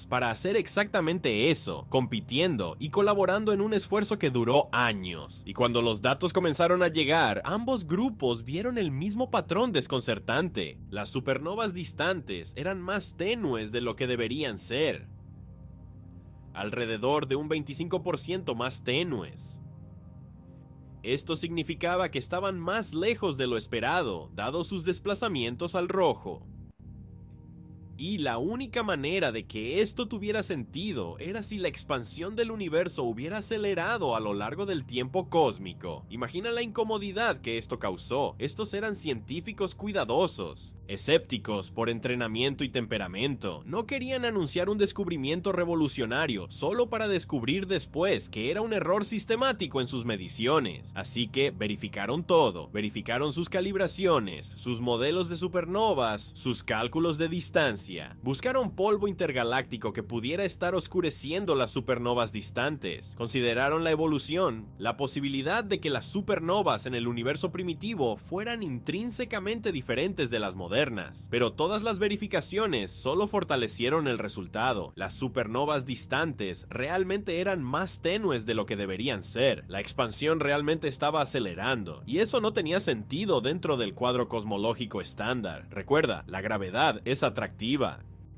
para hacer exactamente eso, compitiendo y colaborando en un esfuerzo que duró años. Y cuando los datos comenzaron a llegar, ambos grupos vieron el mismo patrón desconcertante. Las supernovas distantes eran más tenues de lo que deberían ser, alrededor de un 25% más tenues. Esto significaba que estaban más lejos de lo esperado, dado sus desplazamientos al rojo. Y la única manera de que esto tuviera sentido era si la expansión del universo hubiera acelerado a lo largo del tiempo cósmico. Imagina la incomodidad que esto causó. Estos eran científicos cuidadosos, escépticos por entrenamiento y temperamento. No querían anunciar un descubrimiento revolucionario solo para descubrir después que era un error sistemático en sus mediciones. Así que verificaron todo, verificaron sus calibraciones, sus modelos de supernovas, sus cálculos de distancia. Buscaron polvo intergaláctico que pudiera estar oscureciendo las supernovas distantes. Consideraron la evolución, la posibilidad de que las supernovas en el universo primitivo fueran intrínsecamente diferentes de las modernas. Pero todas las verificaciones solo fortalecieron el resultado. Las supernovas distantes realmente eran más tenues de lo que deberían ser. La expansión realmente estaba acelerando, y eso no tenía sentido dentro del cuadro cosmológico estándar. Recuerda, la gravedad es atractiva.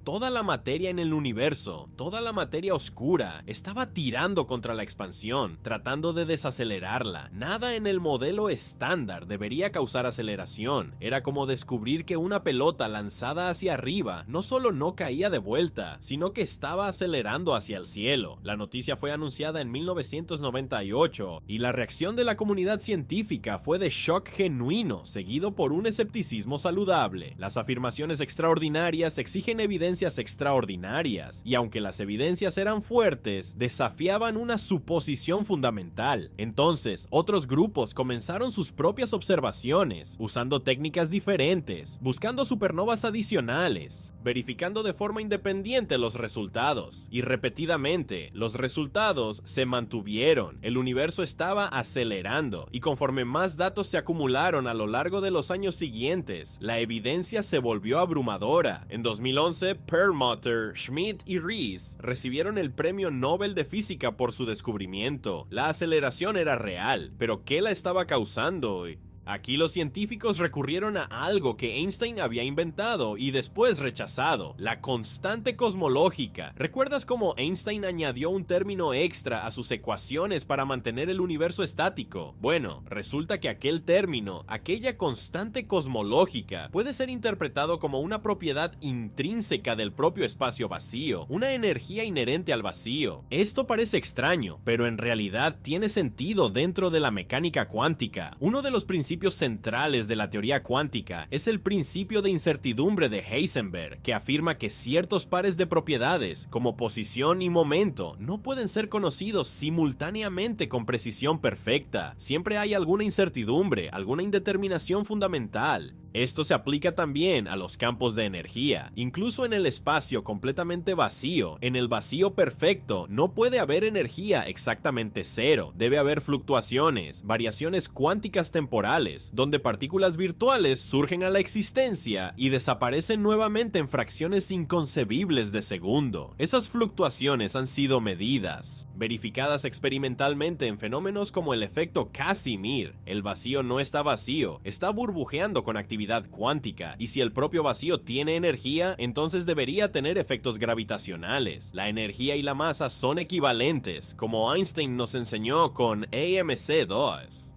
Toda la materia en el universo, toda la materia oscura, estaba tirando contra la expansión, tratando de desacelerarla. Nada en el modelo estándar debería causar aceleración. Era como descubrir que una pelota lanzada hacia arriba no solo no caía de vuelta, sino que estaba acelerando hacia el cielo. La noticia fue anunciada en 1998 y la reacción de la comunidad científica fue de shock genuino, seguido por un escepticismo saludable. Las afirmaciones extraordinarias exigen evidencia extraordinarias, y aunque las evidencias eran fuertes, desafiaban una suposición fundamental. Entonces, otros grupos comenzaron sus propias observaciones, usando técnicas diferentes, buscando supernovas adicionales, verificando de forma independiente los resultados, y repetidamente, los resultados se mantuvieron. El universo estaba acelerando, y conforme más datos se acumularon a lo largo de los años siguientes, la evidencia se volvió abrumadora. En 2011, Perlmutter, Schmidt y Rees recibieron el Premio Nobel de Física por su descubrimiento. La aceleración era real, pero ¿qué la estaba causando? Aquí los científicos recurrieron a algo que Einstein había inventado y después rechazado: la constante cosmológica. ¿Recuerdas cómo Einstein añadió un término extra a sus ecuaciones para mantener el universo estático? Bueno, resulta que aquel término, aquella constante cosmológica, puede ser interpretado como una propiedad intrínseca del propio espacio vacío, una energía inherente al vacío. Esto parece extraño, pero en realidad tiene sentido dentro de la mecánica cuántica. Uno de los principios centrales de la teoría cuántica es el principio de incertidumbre de Heisenberg, que afirma que ciertos pares de propiedades, como posición y momento, no pueden ser conocidos simultáneamente con precisión perfecta. Siempre hay alguna incertidumbre, alguna indeterminación fundamental. Esto se aplica también a los campos de energía. Incluso en el espacio completamente vacío, en el vacío perfecto, no puede haber energía exactamente cero. Debe haber fluctuaciones, variaciones cuánticas temporales, donde partículas virtuales surgen a la existencia y desaparecen nuevamente en fracciones inconcebibles de segundo. Esas fluctuaciones han sido medidas, verificadas experimentalmente en fenómenos como el efecto Casimir. El vacío no está vacío, está burbujeando con actividad cuántica, y si el propio vacío tiene energía, entonces debería tener efectos gravitacionales. La energía y la masa son equivalentes, como Einstein nos enseñó con AMC2.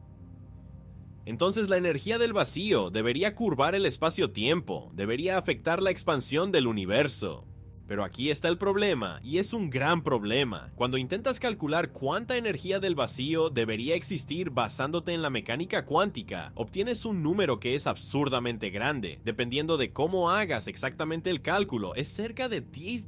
Entonces la energía del vacío debería curvar el espacio-tiempo, debería afectar la expansión del universo. Pero aquí está el problema, y es un gran problema. Cuando intentas calcular cuánta energía del vacío debería existir basándote en la mecánica cuántica, obtienes un número que es absurdamente grande. Dependiendo de cómo hagas exactamente el cálculo, es cerca de 10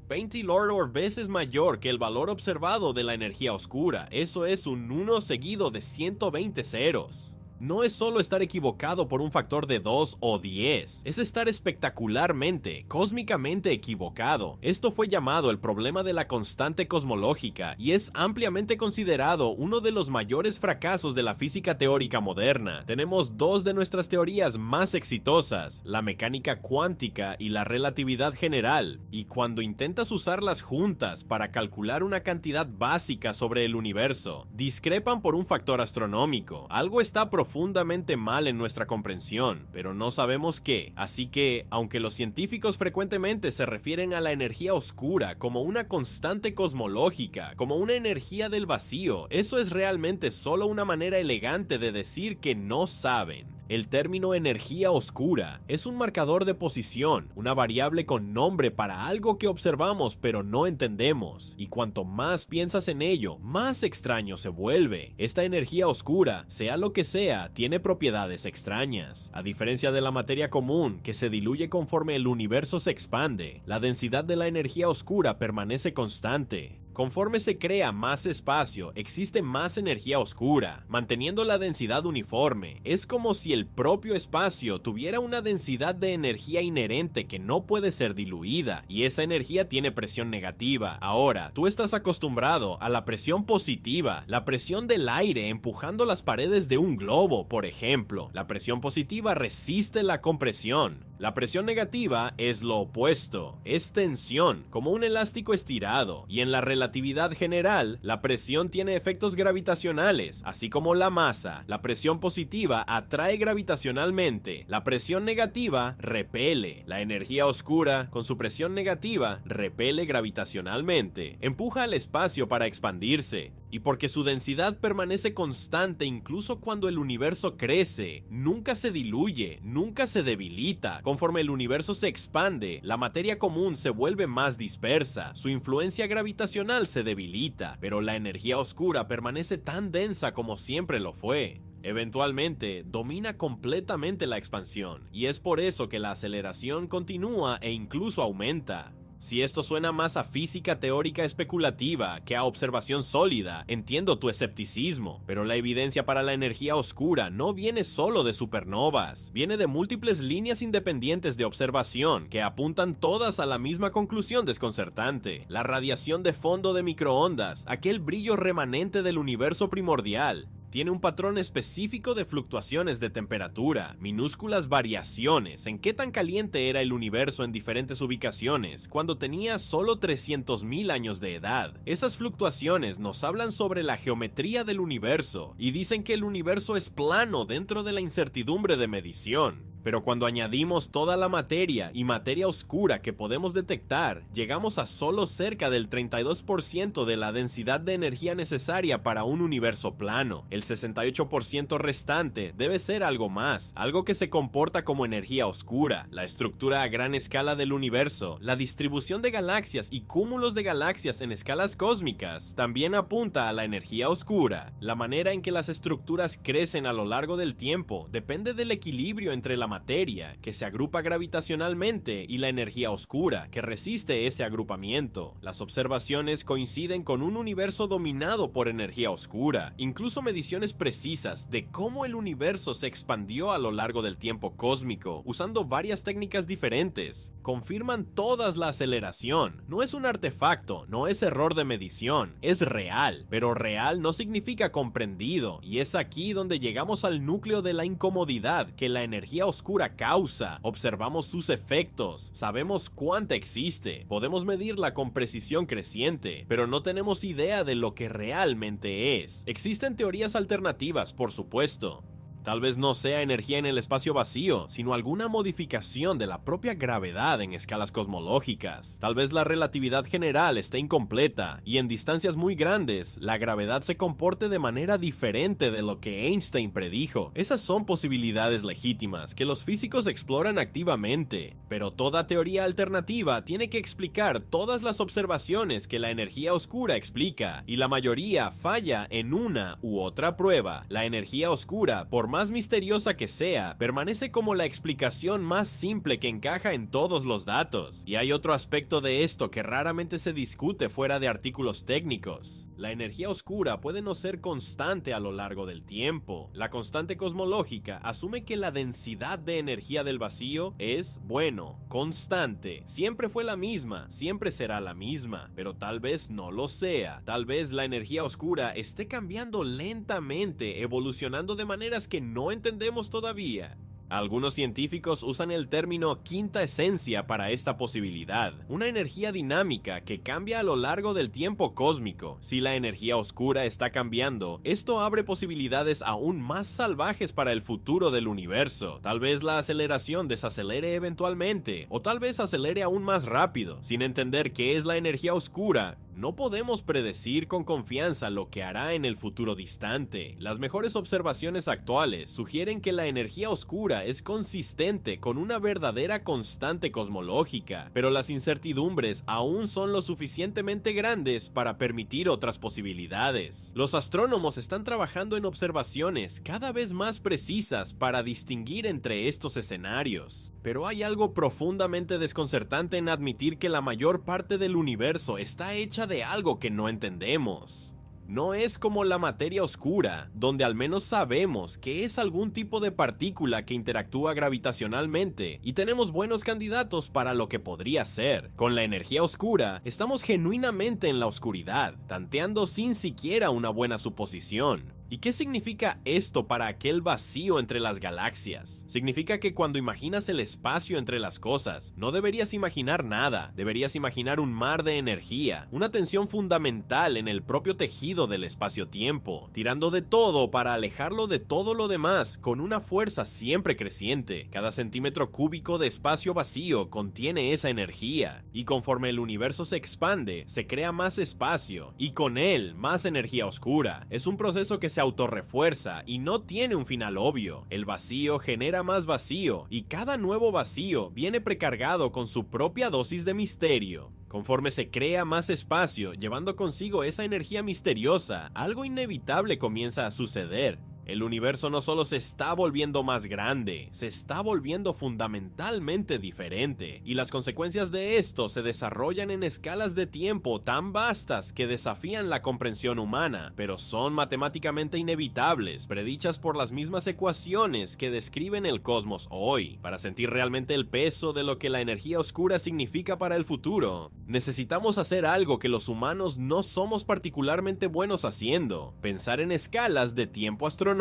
20 Lord veces mayor que el valor observado de la energía oscura. Eso es un 1 seguido de 120 ceros. No es solo estar equivocado por un factor de 2 o 10, es estar espectacularmente, cósmicamente equivocado. Esto fue llamado el problema de la constante cosmológica y es ampliamente considerado uno de los mayores fracasos de la física teórica moderna. Tenemos dos de nuestras teorías más exitosas, la mecánica cuántica y la relatividad general, y cuando intentas usarlas juntas para calcular una cantidad básica sobre el universo, discrepan por un factor astronómico. Algo está profundamente mal en nuestra comprensión, pero no sabemos qué, así que, aunque los científicos frecuentemente se refieren a la energía oscura como una constante cosmológica, como una energía del vacío, eso es realmente solo una manera elegante de decir que no saben. El término energía oscura es un marcador de posición, una variable con nombre para algo que observamos pero no entendemos, y cuanto más piensas en ello, más extraño se vuelve. Esta energía oscura, sea lo que sea, tiene propiedades extrañas. A diferencia de la materia común, que se diluye conforme el universo se expande, la densidad de la energía oscura permanece constante. Conforme se crea más espacio, existe más energía oscura, manteniendo la densidad uniforme. Es como si el propio espacio tuviera una densidad de energía inherente que no puede ser diluida, y esa energía tiene presión negativa. Ahora, tú estás acostumbrado a la presión positiva, la presión del aire empujando las paredes de un globo, por ejemplo. La presión positiva resiste la compresión. La presión negativa es lo opuesto, es tensión, como un elástico estirado, y en la relatividad general, la presión tiene efectos gravitacionales, así como la masa. La presión positiva atrae gravitacionalmente, la presión negativa repele. La energía oscura, con su presión negativa, repele gravitacionalmente, empuja al espacio para expandirse. Y porque su densidad permanece constante incluso cuando el universo crece, nunca se diluye, nunca se debilita. Conforme el universo se expande, la materia común se vuelve más dispersa, su influencia gravitacional se debilita, pero la energía oscura permanece tan densa como siempre lo fue. Eventualmente, domina completamente la expansión, y es por eso que la aceleración continúa e incluso aumenta. Si esto suena más a física teórica especulativa que a observación sólida, entiendo tu escepticismo, pero la evidencia para la energía oscura no viene solo de supernovas, viene de múltiples líneas independientes de observación que apuntan todas a la misma conclusión desconcertante: la radiación de fondo de microondas, aquel brillo remanente del universo primordial. Tiene un patrón específico de fluctuaciones de temperatura, minúsculas variaciones en qué tan caliente era el universo en diferentes ubicaciones cuando tenía solo 300.000 años de edad. Esas fluctuaciones nos hablan sobre la geometría del universo y dicen que el universo es plano dentro de la incertidumbre de medición. Pero cuando añadimos toda la materia y materia oscura que podemos detectar, llegamos a solo cerca del 32% de la densidad de energía necesaria para un universo plano. El 68% restante debe ser algo más, algo que se comporta como energía oscura. La estructura a gran escala del universo, la distribución de galaxias y cúmulos de galaxias en escalas cósmicas, también apunta a la energía oscura. La manera en que las estructuras crecen a lo largo del tiempo depende del equilibrio entre la materia, que se agrupa gravitacionalmente, y la energía oscura, que resiste ese agrupamiento. Las observaciones coinciden con un universo dominado por energía oscura. Incluso mediciones precisas de cómo el universo se expandió a lo largo del tiempo cósmico, usando varias técnicas diferentes, confirman todas la aceleración. No es un artefacto, no es error de medición, es real, pero real no significa comprendido, y es aquí donde llegamos al núcleo de la incomodidad que la energía oscura causa. Observamos sus efectos, sabemos cuánta existe, podemos medirla con precisión creciente, pero no tenemos idea de lo que realmente es. Existen teorías alternativas, por supuesto. Tal vez no sea energía en el espacio vacío, sino alguna modificación de la propia gravedad en escalas cosmológicas. Tal vez la relatividad general esté incompleta, y en distancias muy grandes, la gravedad se comporte de manera diferente de lo que Einstein predijo. Esas son posibilidades legítimas que los físicos exploran activamente, pero toda teoría alternativa tiene que explicar todas las observaciones que la energía oscura explica, y la mayoría falla en una u otra prueba. La energía oscura, por por más misteriosa que sea, permanece como la explicación más simple que encaja en todos los datos. Y hay otro aspecto de esto que raramente se discute fuera de artículos técnicos. La energía oscura puede no ser constante a lo largo del tiempo. La constante cosmológica asume que la densidad de energía del vacío es, bueno, constante. Siempre fue la misma, siempre será la misma, pero tal vez no lo sea. Tal vez la energía oscura esté cambiando lentamente, evolucionando de maneras que no entendemos todavía. Algunos científicos usan el término quinta esencia para esta posibilidad, una energía dinámica que cambia a lo largo del tiempo cósmico. Si la energía oscura está cambiando, esto abre posibilidades aún más salvajes para el futuro del universo. Tal vez la aceleración desacelere eventualmente, o tal vez acelere aún más rápido. Sin entender qué es la energía oscura, no podemos predecir con confianza lo que hará en el futuro distante. Las mejores observaciones actuales sugieren que la energía oscura es consistente con una verdadera constante cosmológica, pero las incertidumbres aún son lo suficientemente grandes para permitir otras posibilidades. Los astrónomos están trabajando en observaciones cada vez más precisas para distinguir entre estos escenarios, pero hay algo profundamente desconcertante en admitir que la mayor parte del universo está hecha de algo que no entendemos. No es como la materia oscura, donde al menos sabemos que es algún tipo de partícula que interactúa gravitacionalmente y tenemos buenos candidatos para lo que podría ser. Con la energía oscura, estamos genuinamente en la oscuridad, tanteando sin siquiera una buena suposición. ¿Y qué significa esto para aquel vacío entre las galaxias? Significa que cuando imaginas el espacio entre las cosas, no deberías imaginar nada, deberías imaginar un mar de energía, una tensión fundamental en el propio tejido del espacio-tiempo, tirando de todo para alejarlo de todo lo demás, con una fuerza siempre creciente. Cada centímetro cúbico de espacio vacío contiene esa energía, y conforme el universo se expande, se crea más espacio, y con él, más energía oscura. Es un proceso que se autorrefuerza y no tiene un final obvio. El vacío genera más vacío y cada nuevo vacío viene precargado con su propia dosis de misterio. Conforme se crea más espacio, llevando consigo esa energía misteriosa, algo inevitable comienza a suceder. El universo no solo se está volviendo más grande, se está volviendo fundamentalmente diferente, y las consecuencias de esto se desarrollan en escalas de tiempo tan vastas que desafían la comprensión humana, pero son matemáticamente inevitables, predichas por las mismas ecuaciones que describen el cosmos hoy. Para sentir realmente el peso de lo que la energía oscura significa para el futuro, necesitamos hacer algo que los humanos no somos particularmente buenos haciendo: pensar en escalas de tiempo astronómicas,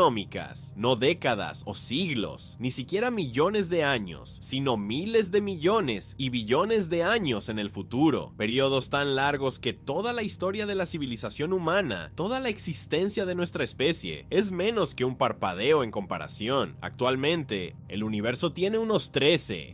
no décadas o siglos, ni siquiera millones de años, sino miles de millones y billones de años en el futuro, periodos tan largos que toda la historia de la civilización humana, toda la existencia de nuestra especie, es menos que un parpadeo en comparación. Actualmente, el universo tiene unos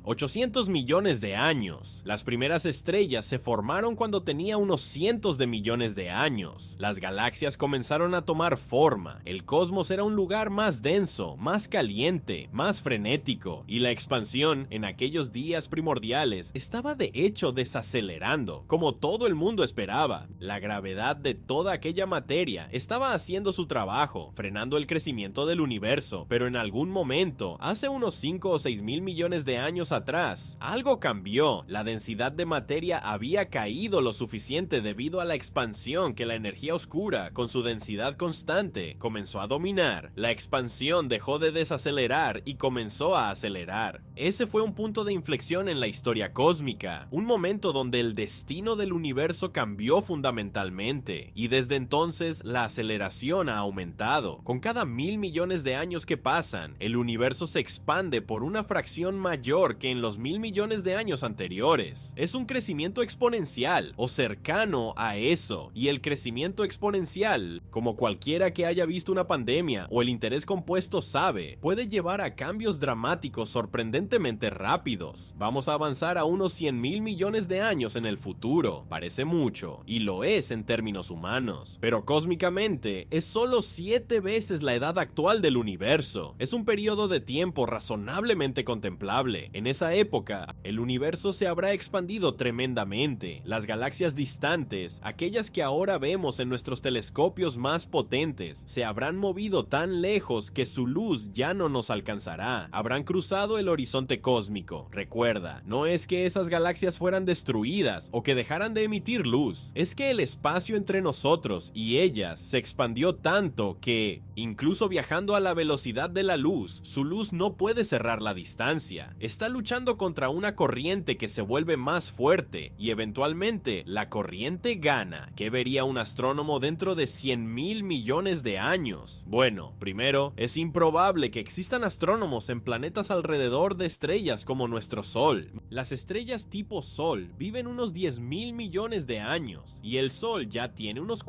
800 millones de años. Las primeras estrellas se formaron cuando tenía unos cientos de millones de años. Las galaxias comenzaron a tomar forma. El cosmos era un lugar más denso, más caliente, más frenético, y la expansión en aquellos días primordiales estaba de hecho desacelerando, como todo el mundo esperaba. La gravedad de toda aquella materia estaba haciendo su trabajo, frenando el crecimiento del universo, pero en algún momento, hace unos 5 o 6 mil millones de años atrás, algo cambió. La densidad de materia había caído lo suficiente debido a la expansión que la energía oscura, con su densidad constante, comenzó a dominar. La expansión dejó de desacelerar y comenzó a acelerar. Ese fue un punto de inflexión en la historia cósmica, un momento donde el destino del universo cambió fundamentalmente, y desde entonces la aceleración ha aumentado. Con cada 1.000 millones de años que pasan, el universo se expande por una fracción mayor que en los 1.000 millones de años anteriores. Es un crecimiento exponencial, o cercano a eso, y el crecimiento exponencial, como cualquiera que haya visto una pandemia o el interés compuesto sabe, puede llevar a cambios dramáticos sorprendentemente rápidos. Vamos a avanzar a unos 100.000 millones de años en el futuro. Parece mucho, y lo es en términos humanos, pero cósmicamente es solo 7 veces la edad actual del universo. Es un periodo de tiempo razonablemente contemplable. En esa época, el universo se habrá expandido tremendamente. Las galaxias distantes, aquellas que ahora vemos en nuestros telescopios más potentes, se habrán movido tan lejos que su luz ya no nos alcanzará. Habrán cruzado el horizonte cósmico. Recuerda, no es que esas galaxias fueran destruidas o que dejaran de emitir luz, es que el espacio entre nosotros y ellas se expandió tanto que, incluso viajando a la velocidad de la luz, su luz no puede cerrar la distancia. Está luchando contra una corriente que se vuelve más fuerte y eventualmente la corriente gana. ¿Qué vería un astrónomo dentro de 100.000 millones de años? Bueno, primero, es improbable que existan astrónomos en planetas alrededor de estrellas como nuestro Sol. Las estrellas tipo Sol viven unos 10.000 millones de años y el Sol ya tiene unos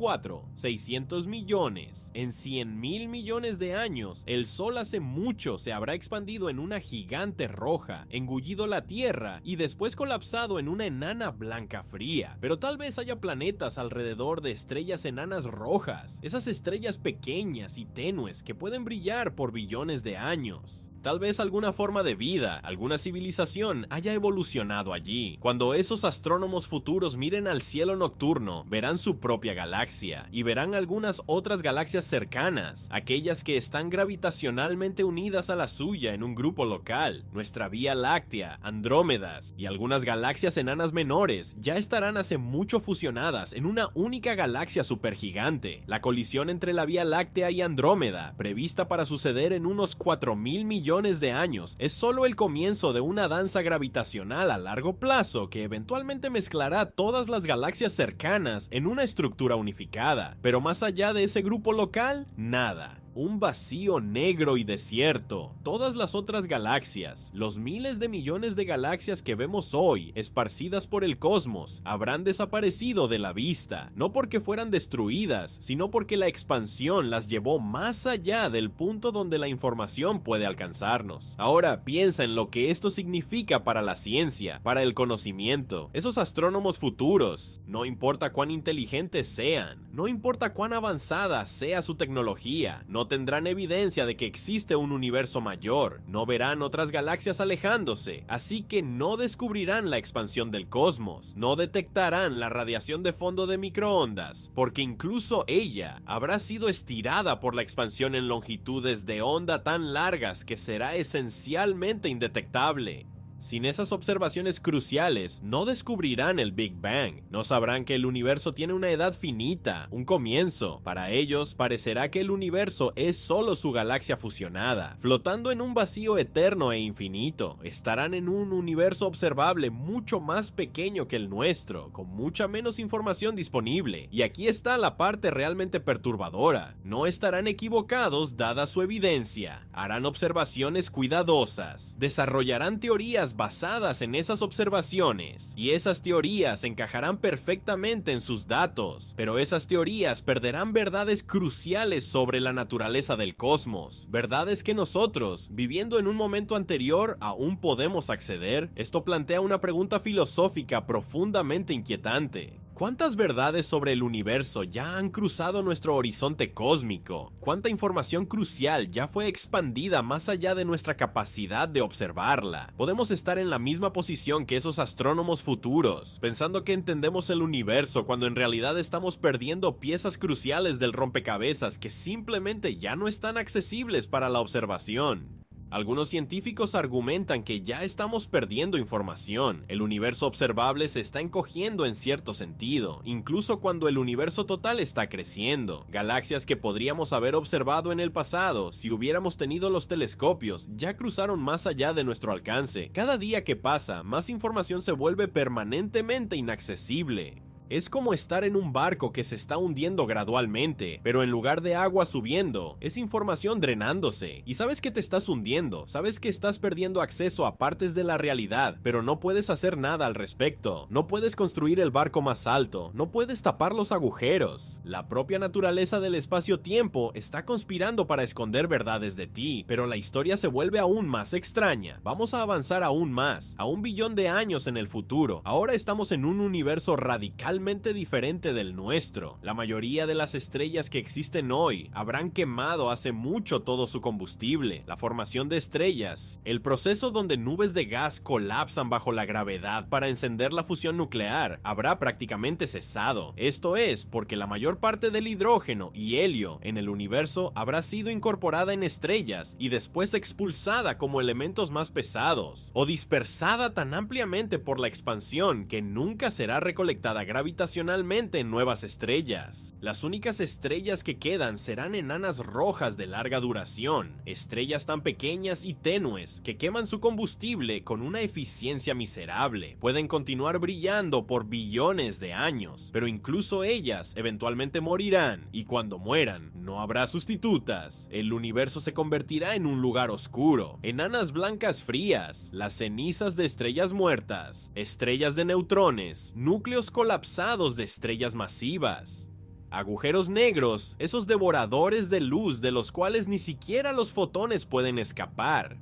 600 millones. En 100.000 millones de años, el Sol hace mucho se habrá expandido en una gigante roja, engullido la Tierra y después colapsado en una enana blanca fría. Pero tal vez haya planetas alrededor de estrellas enanas rojas, esas estrellas pequeñas y tenues que pueden brillar por billones de años. Tal vez alguna forma de vida, alguna civilización haya evolucionado allí. Cuando esos astrónomos futuros miren al cielo nocturno, verán su propia galaxia y verán algunas otras galaxias cercanas, aquellas que están gravitacionalmente unidas a la suya en un grupo local. Nuestra Vía Láctea, Andrómedas y algunas galaxias enanas menores ya estarán hace mucho fusionadas en una única galaxia supergigante. La colisión entre la Vía Láctea y Andrómeda, prevista para suceder en unos 4.000 millones de años, es solo el comienzo de una danza gravitacional a largo plazo que eventualmente mezclará todas las galaxias cercanas en una estructura unificada. Pero más allá de ese grupo local, nada. Un vacío negro y desierto. Todas las otras galaxias, los miles de millones de galaxias que vemos hoy, esparcidas por el cosmos, habrán desaparecido de la vista, no porque fueran destruidas, sino porque la expansión las llevó más allá del punto donde la información puede alcanzarnos. Ahora piensa en lo que esto significa para la ciencia, para el conocimiento. Esos astrónomos futuros, no importa cuán inteligentes sean, no importa cuán avanzada sea su tecnología, no tendrán evidencia de que existe un universo mayor, no verán otras galaxias alejándose, así que no descubrirán la expansión del cosmos, no detectarán la radiación de fondo de microondas, porque incluso ella habrá sido estirada por la expansión en longitudes de onda tan largas que será esencialmente indetectable. Sin esas observaciones cruciales, no descubrirán el Big Bang, no sabrán que el universo tiene una edad finita, un comienzo. Para ellos, parecerá que el universo es solo su galaxia fusionada, flotando en un vacío eterno e infinito. Estarán en un universo observable mucho más pequeño que el nuestro, con mucha menos información disponible. Y aquí está la parte realmente perturbadora. No estarán equivocados dada su evidencia. Harán observaciones cuidadosas, desarrollarán teorías basadas en esas observaciones, y esas teorías encajarán perfectamente en sus datos, pero esas teorías perderán verdades cruciales sobre la naturaleza del cosmos, verdades que nosotros, viviendo en un momento anterior, aún podemos acceder. Esto plantea una pregunta filosófica profundamente inquietante. ¿Cuántas verdades sobre el universo ya han cruzado nuestro horizonte cósmico? ¿Cuánta información crucial ya fue expandida más allá de nuestra capacidad de observarla? Podemos estar en la misma posición que esos astrónomos futuros, pensando que entendemos el universo cuando en realidad estamos perdiendo piezas cruciales del rompecabezas que simplemente ya no están accesibles para la observación. Algunos científicos argumentan que ya estamos perdiendo información. El universo observable se está encogiendo en cierto sentido, incluso cuando el universo total está creciendo. Galaxias que podríamos haber observado en el pasado si hubiéramos tenido los telescopios ya cruzaron más allá de nuestro alcance. Cada día que pasa, más información se vuelve permanentemente inaccesible. Es como estar en un barco que se está hundiendo gradualmente, pero en lugar de agua subiendo, es información drenándose. Y sabes que te estás hundiendo, sabes que estás perdiendo acceso a partes de la realidad, pero no puedes hacer nada al respecto. No puedes construir el barco más alto, no puedes tapar los agujeros. La propia naturaleza del espacio-tiempo está conspirando para esconder verdades de ti, pero la historia se vuelve aún más extraña. Vamos a avanzar aún más, a 1 billón de años en el futuro. Ahora estamos en un universo radicalmente totalmente diferente del nuestro. La mayoría de las estrellas que existen hoy habrán quemado hace mucho todo su combustible. La formación de estrellas, el proceso donde nubes de gas colapsan bajo la gravedad para encender la fusión nuclear, habrá prácticamente cesado. Esto es porque la mayor parte del hidrógeno y helio en el universo habrá sido incorporada en estrellas y después expulsada como elementos más pesados, o dispersada tan ampliamente por la expansión que nunca será recolectada gravitacionalmente en nuevas estrellas. Las únicas estrellas que quedan serán enanas rojas de larga duración, estrellas tan pequeñas y tenues que queman su combustible con una eficiencia miserable. Pueden continuar brillando por billones de años, pero incluso ellas eventualmente morirán, y cuando mueran no habrá sustitutas. El universo se convertirá en un lugar oscuro, enanas blancas frías, las cenizas de estrellas muertas, estrellas de neutrones, núcleos colapsados de estrellas masivas, agujeros negros, esos devoradores de luz de los cuales ni siquiera los fotones pueden escapar,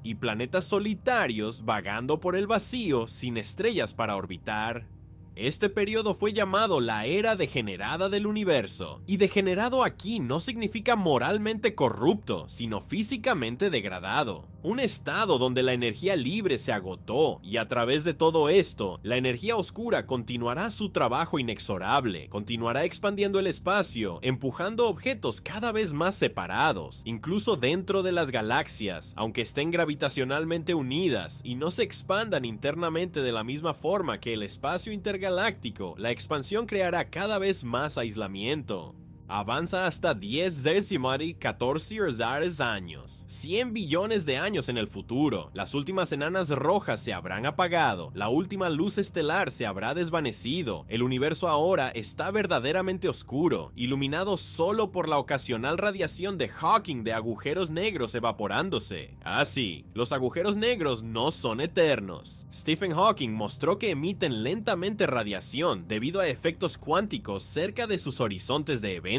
y planetas solitarios vagando por el vacío sin estrellas para orbitar. Este periodo fue llamado la era degenerada del universo, y degenerado aquí no significa moralmente corrupto, sino físicamente degradado. Un estado donde la energía libre se agotó, y a través de todo esto, la energía oscura continuará su trabajo inexorable, continuará expandiendo el espacio, empujando objetos cada vez más separados, incluso dentro de las galaxias, aunque estén gravitacionalmente unidas y no se expandan internamente de la misma forma que el espacio intergaláctico. La expansión creará cada vez más aislamiento. Avanza hasta 10 decimari 14 años, 100 billones de años en el futuro. Las últimas enanas rojas se habrán apagado, la última luz estelar se habrá desvanecido. El universo ahora está verdaderamente oscuro, iluminado solo por la ocasional radiación de Hawking de agujeros negros evaporándose. Así, los agujeros negros no son eternos. Stephen Hawking mostró que emiten lentamente radiación debido a efectos cuánticos cerca de sus horizontes de eventos.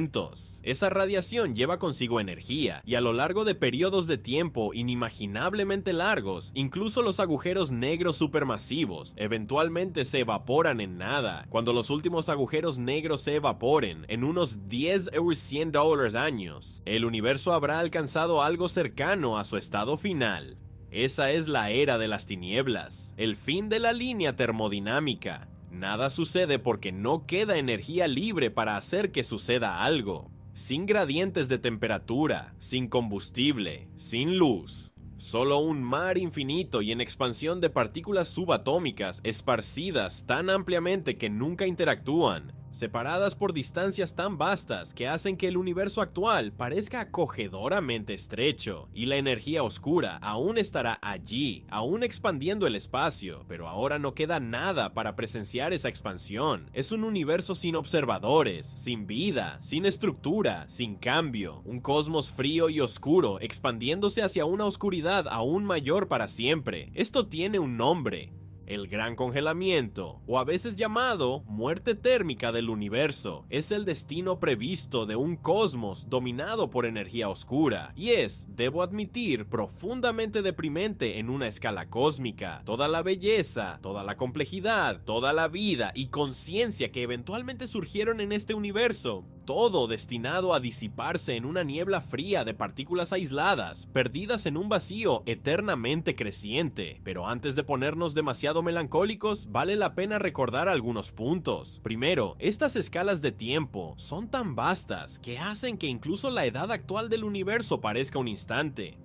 Esa radiación lleva consigo energía, y a lo largo de periodos de tiempo inimaginablemente largos, incluso los agujeros negros supermasivos eventualmente se evaporan en nada. Cuando los últimos agujeros negros se evaporen, en unos 10 o 100 años, el universo habrá alcanzado algo cercano a su estado final. Esa es la era de las tinieblas, el fin de la línea termodinámica. Nada sucede porque no queda energía libre para hacer que suceda algo. Sin gradientes de temperatura, sin combustible, sin luz. Solo un mar infinito y en expansión de partículas subatómicas esparcidas tan ampliamente que nunca interactúan, separadas por distancias tan vastas que hacen que el universo actual parezca acogedoramente estrecho, y la energía oscura aún estará allí, aún expandiendo el espacio, pero ahora no queda nada para presenciar esa expansión. Es un universo sin observadores, sin vida, sin estructura, sin cambio, un cosmos frío y oscuro expandiéndose hacia una oscuridad aún mayor para siempre. Esto tiene un nombre: el gran congelamiento, o a veces llamado muerte térmica del universo. Es el destino previsto de un cosmos dominado por energía oscura, y es, debo admitir, profundamente deprimente en una escala cósmica. Toda la belleza, toda la complejidad, toda la vida y conciencia que eventualmente surgieron en este universo, todo destinado a disiparse en una niebla fría de partículas aisladas, perdidas en un vacío eternamente creciente. Pero antes de ponernos demasiado melancólicos, vale la pena recordar algunos puntos. Primero, estas escalas de tiempo son tan vastas que hacen que incluso la edad actual del universo parezca un instante.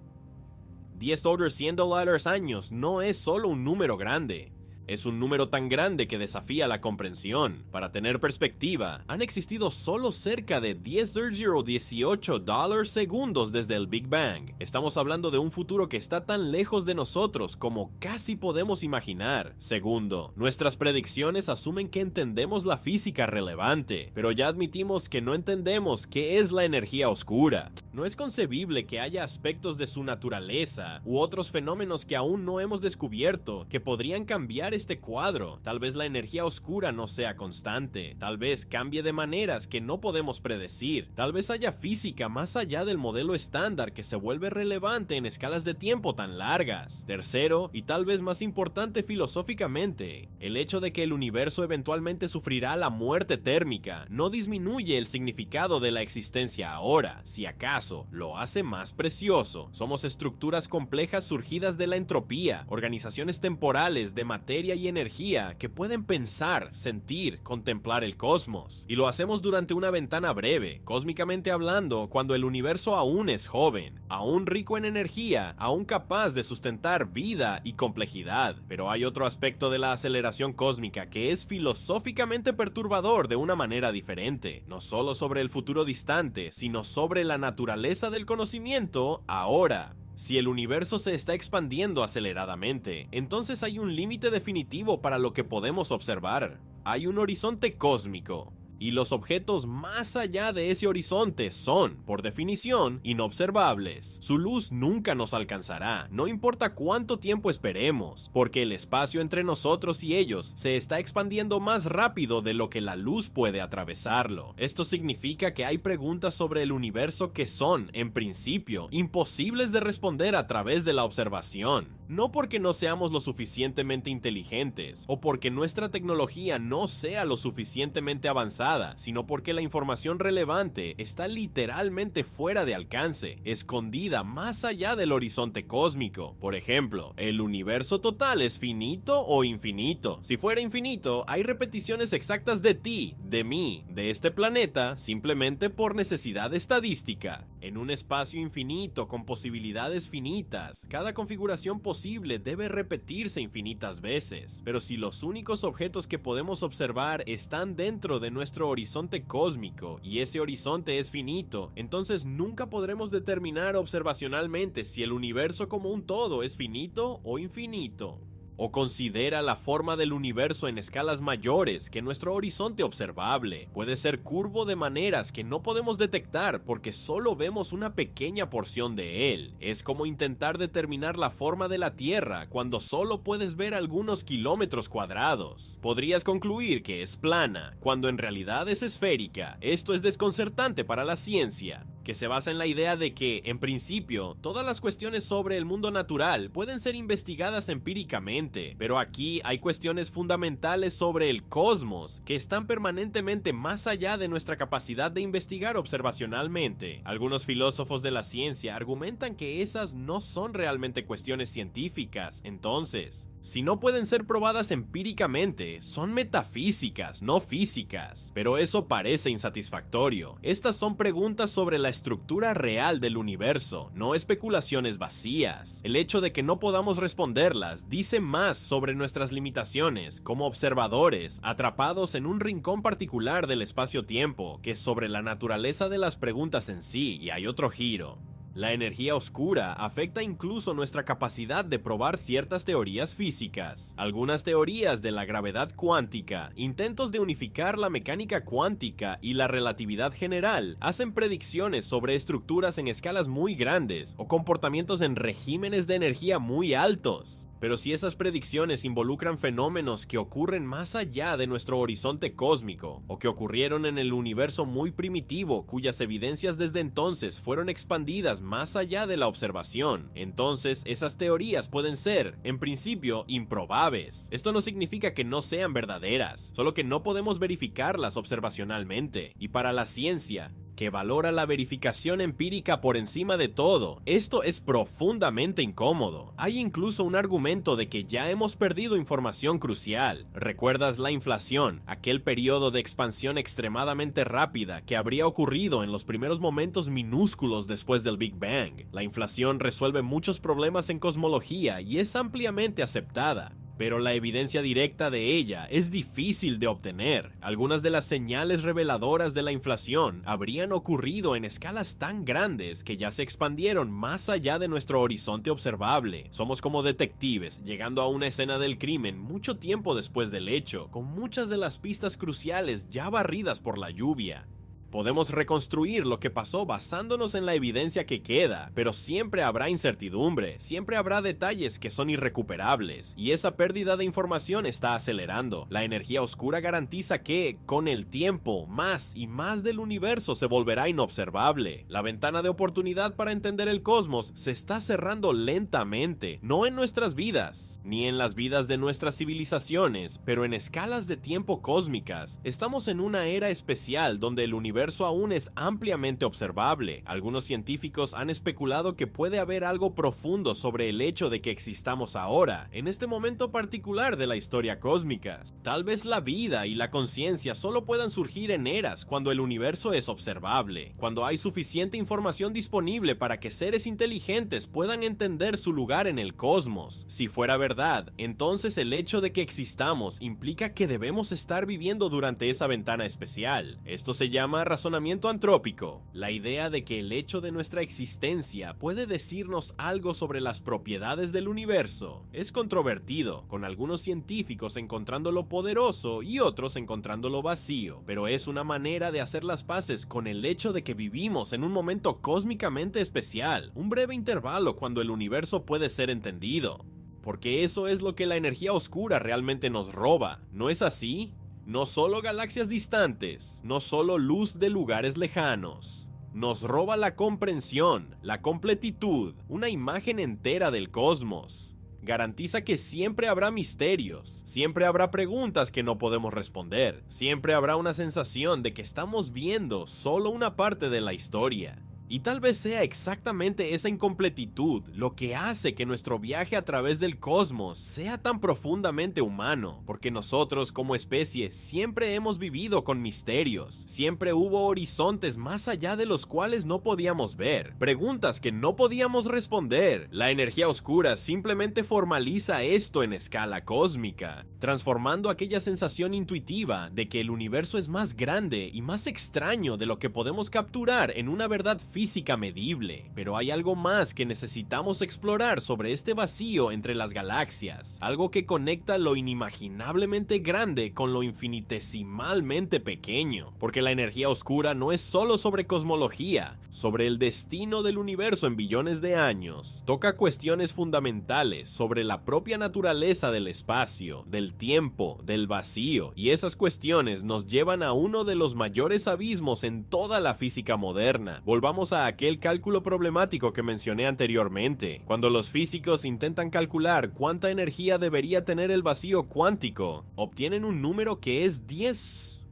10 otros 100 años no es solo un número grande. Es un número tan grande que desafía la comprensión. Para tener perspectiva, han existido solo cerca de 10,18 segundos desde el Big Bang. Estamos hablando de un futuro que está tan lejos de nosotros como casi podemos imaginar. Segundo, nuestras predicciones asumen que entendemos la física relevante, pero ya admitimos que no entendemos qué es la energía oscura. No es concebible que haya aspectos de su naturaleza u otros fenómenos que aún no hemos descubierto que podrían cambiar cambiar este cuadro. Tal vez la energía oscura no sea constante, tal vez cambie de maneras que no podemos predecir, tal vez haya física más allá del modelo estándar que se vuelve relevante en escalas de tiempo tan largas. Tercero, y tal vez más importante filosóficamente, el hecho de que el universo eventualmente sufrirá la muerte térmica no disminuye el significado de la existencia ahora, si acaso lo hace más precioso. Somos estructuras complejas surgidas de la entropía, organizaciones temporales de materia y energía que pueden pensar, sentir, contemplar el cosmos. Y lo hacemos durante una ventana breve, cósmicamente hablando, cuando el universo aún es joven, aún rico en energía, aún capaz de sustentar vida y complejidad. Pero hay otro aspecto de la aceleración cósmica que es filosóficamente perturbador de una manera diferente, no solo sobre el futuro distante, sino sobre la naturaleza del conocimiento ahora. Si el universo se está expandiendo aceleradamente, entonces hay un límite definitivo para lo que podemos observar. Hay un horizonte cósmico. Y los objetos más allá de ese horizonte son, por definición, inobservables. Su luz nunca nos alcanzará, no importa cuánto tiempo esperemos, porque el espacio entre nosotros y ellos se está expandiendo más rápido de lo que la luz puede atravesarlo. Esto significa que hay preguntas sobre el universo que son, en principio, imposibles de responder a través de la observación. No porque no seamos lo suficientemente inteligentes, o porque nuestra tecnología no sea lo suficientemente avanzada, sino porque la información relevante está literalmente fuera de alcance, escondida más allá del horizonte cósmico. Por ejemplo, ¿el universo total es finito o infinito? Si fuera infinito, hay repeticiones exactas de ti, de mí, de este planeta, simplemente por necesidad estadística. En un espacio infinito con posibilidades finitas, cada configuración posible debe repetirse infinitas veces. Pero si los únicos objetos que podemos observar están dentro de nuestro horizonte cósmico y ese horizonte es finito, entonces nunca podremos determinar observacionalmente si el universo como un todo es finito o infinito. O considera la forma del universo en escalas mayores que nuestro horizonte observable. Puede ser curvo de maneras que no podemos detectar porque solo vemos una pequeña porción de él. Es como intentar determinar la forma de la Tierra cuando solo puedes ver algunos kilómetros cuadrados. Podrías concluir que es plana, cuando en realidad es esférica. Esto es desconcertante para la ciencia, que se basa en la idea de que, en principio, todas las cuestiones sobre el mundo natural pueden ser investigadas empíricamente, pero aquí hay cuestiones fundamentales sobre el cosmos que están permanentemente más allá de nuestra capacidad de investigar observacionalmente. Algunos filósofos de la ciencia argumentan que esas no son realmente cuestiones científicas, entonces, si no pueden ser probadas empíricamente, son metafísicas, no físicas. Pero eso parece insatisfactorio. Estas son preguntas sobre la estructura real del universo, no especulaciones vacías. El hecho de que no podamos responderlas dice más sobre nuestras limitaciones como observadores, atrapados en un rincón particular del espacio-tiempo, que sobre la naturaleza de las preguntas en sí. Y hay otro giro. La energía oscura afecta incluso nuestra capacidad de probar ciertas teorías físicas. Algunas teorías de la gravedad cuántica, intentos de unificar la mecánica cuántica y la relatividad general, hacen predicciones sobre estructuras en escalas muy grandes o comportamientos en regímenes de energía muy altos. Pero si esas predicciones involucran fenómenos que ocurren más allá de nuestro horizonte cósmico, o que ocurrieron en el universo muy primitivo cuyas evidencias desde entonces fueron expandidas más allá de la observación, entonces esas teorías pueden ser, en principio, improbables. Esto no significa que no sean verdaderas, solo que no podemos verificarlas observacionalmente. Y para la ciencia, que valora la verificación empírica por encima de todo, esto es profundamente incómodo. Hay incluso un argumento de que ya hemos perdido información crucial. ¿Recuerdas la inflación, aquel periodo de expansión extremadamente rápida que habría ocurrido en los primeros momentos minúsculos después del Big Bang? La inflación resuelve muchos problemas en cosmología y es ampliamente aceptada, pero la evidencia directa de ella es difícil de obtener. Algunas de las señales reveladoras de la inflación habrían ocurrido en escalas tan grandes que ya se expandieron más allá de nuestro horizonte observable. Somos como detectives llegando a una escena del crimen mucho tiempo después del hecho, con muchas de las pistas cruciales ya barridas por la lluvia. Podemos reconstruir lo que pasó basándonos en la evidencia que queda, pero siempre habrá incertidumbre, siempre habrá detalles que son irrecuperables, y esa pérdida de información está acelerando. La energía oscura garantiza que, con el tiempo, más y más del universo se volverá inobservable. La ventana de oportunidad para entender el cosmos se está cerrando lentamente, no en nuestras vidas, ni en las vidas de nuestras civilizaciones, pero en escalas de tiempo cósmicas. Estamos en una era especial donde el universo aún es ampliamente observable. Algunos científicos han especulado que puede haber algo profundo sobre el hecho de que existamos ahora, en este momento particular de la historia cósmica. Tal vez la vida y la conciencia solo puedan surgir en eras cuando el universo es observable, cuando hay suficiente información disponible para que seres inteligentes puedan entender su lugar en el cosmos. Si fuera verdad, entonces el hecho de que existamos implica que debemos estar viviendo durante esa ventana especial. Esto se llama razonamiento antrópico, la idea de que el hecho de nuestra existencia puede decirnos algo sobre las propiedades del universo. Es controvertido, con algunos científicos encontrándolo poderoso y otros encontrándolo vacío, pero es una manera de hacer las paces con el hecho de que vivimos en un momento cósmicamente especial, un breve intervalo cuando el universo puede ser entendido. Porque eso es lo que la energía oscura realmente nos roba, ¿no es así? No solo galaxias distantes, no solo luz de lugares lejanos. Nos roba la comprensión, la completitud, una imagen entera del cosmos. Garantiza que siempre habrá misterios, siempre habrá preguntas que no podemos responder, siempre habrá una sensación de que estamos viendo solo una parte de la historia. Y tal vez sea exactamente esa incompletitud lo que hace que nuestro viaje a través del cosmos sea tan profundamente humano, porque nosotros como especie siempre hemos vivido con misterios, siempre hubo horizontes más allá de los cuales no podíamos ver, preguntas que no podíamos responder. La energía oscura simplemente formaliza esto en escala cósmica, transformando aquella sensación intuitiva de que el universo es más grande y más extraño de lo que podemos capturar en una verdad física medible. Pero hay algo más que necesitamos explorar sobre este vacío entre las galaxias, algo que conecta lo inimaginablemente grande con lo infinitesimalmente pequeño, porque la energía oscura no es solo sobre cosmología, sobre el destino del universo en billones de años, toca cuestiones fundamentales sobre la propia naturaleza del espacio, del tiempo, del vacío, y esas cuestiones nos llevan a uno de los mayores abismos en toda la física moderna. Volvamos a aquel cálculo problemático que mencioné anteriormente, cuando los físicos intentan calcular cuánta energía debería tener el vacío cuántico, obtienen un número que es 10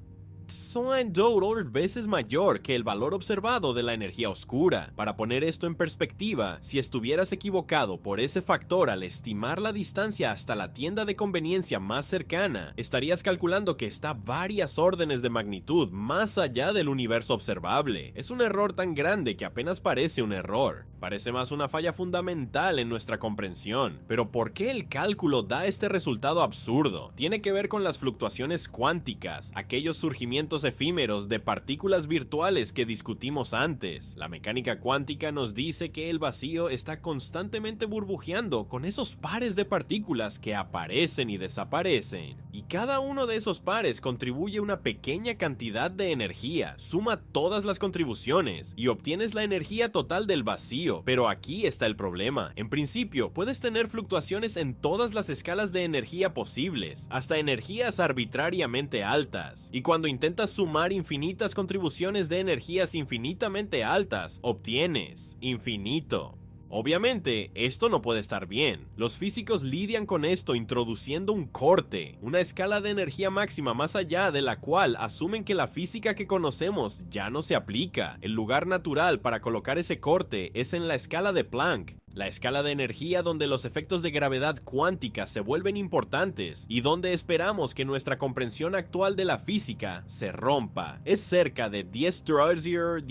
veces mayor que el valor observado de la energía oscura. Para poner esto en perspectiva, si estuvieras equivocado por ese factor al estimar la distancia hasta la tienda de conveniencia más cercana, estarías calculando que está varias órdenes de magnitud más allá del universo observable. Es un error tan grande que apenas parece un error. Parece más una falla fundamental en nuestra comprensión. Pero ¿por qué el cálculo da este resultado absurdo? Tiene que ver con las fluctuaciones cuánticas, aquellos surgimientos efímeros de partículas virtuales que discutimos antes. La mecánica cuántica nos dice que el vacío está constantemente burbujeando con esos pares de partículas que aparecen y desaparecen. Y cada uno de esos pares contribuye una pequeña cantidad de energía. Suma todas las contribuciones y obtienes la energía total del vacío. Pero aquí está el problema. En principio, puedes tener fluctuaciones en todas las escalas de energía posibles, hasta energías arbitrariamente altas. Y cuando intentas sumar infinitas contribuciones de energías infinitamente altas, obtienes infinito. Obviamente, esto no puede estar bien. Los físicos lidian con esto introduciendo un corte, una escala de energía máxima más allá de la cual asumen que la física que conocemos ya no se aplica. El lugar natural para colocar ese corte es en la escala de Planck, la escala de energía donde los efectos de gravedad cuántica se vuelven importantes y donde esperamos que nuestra comprensión actual de la física se rompa. Es cerca de 19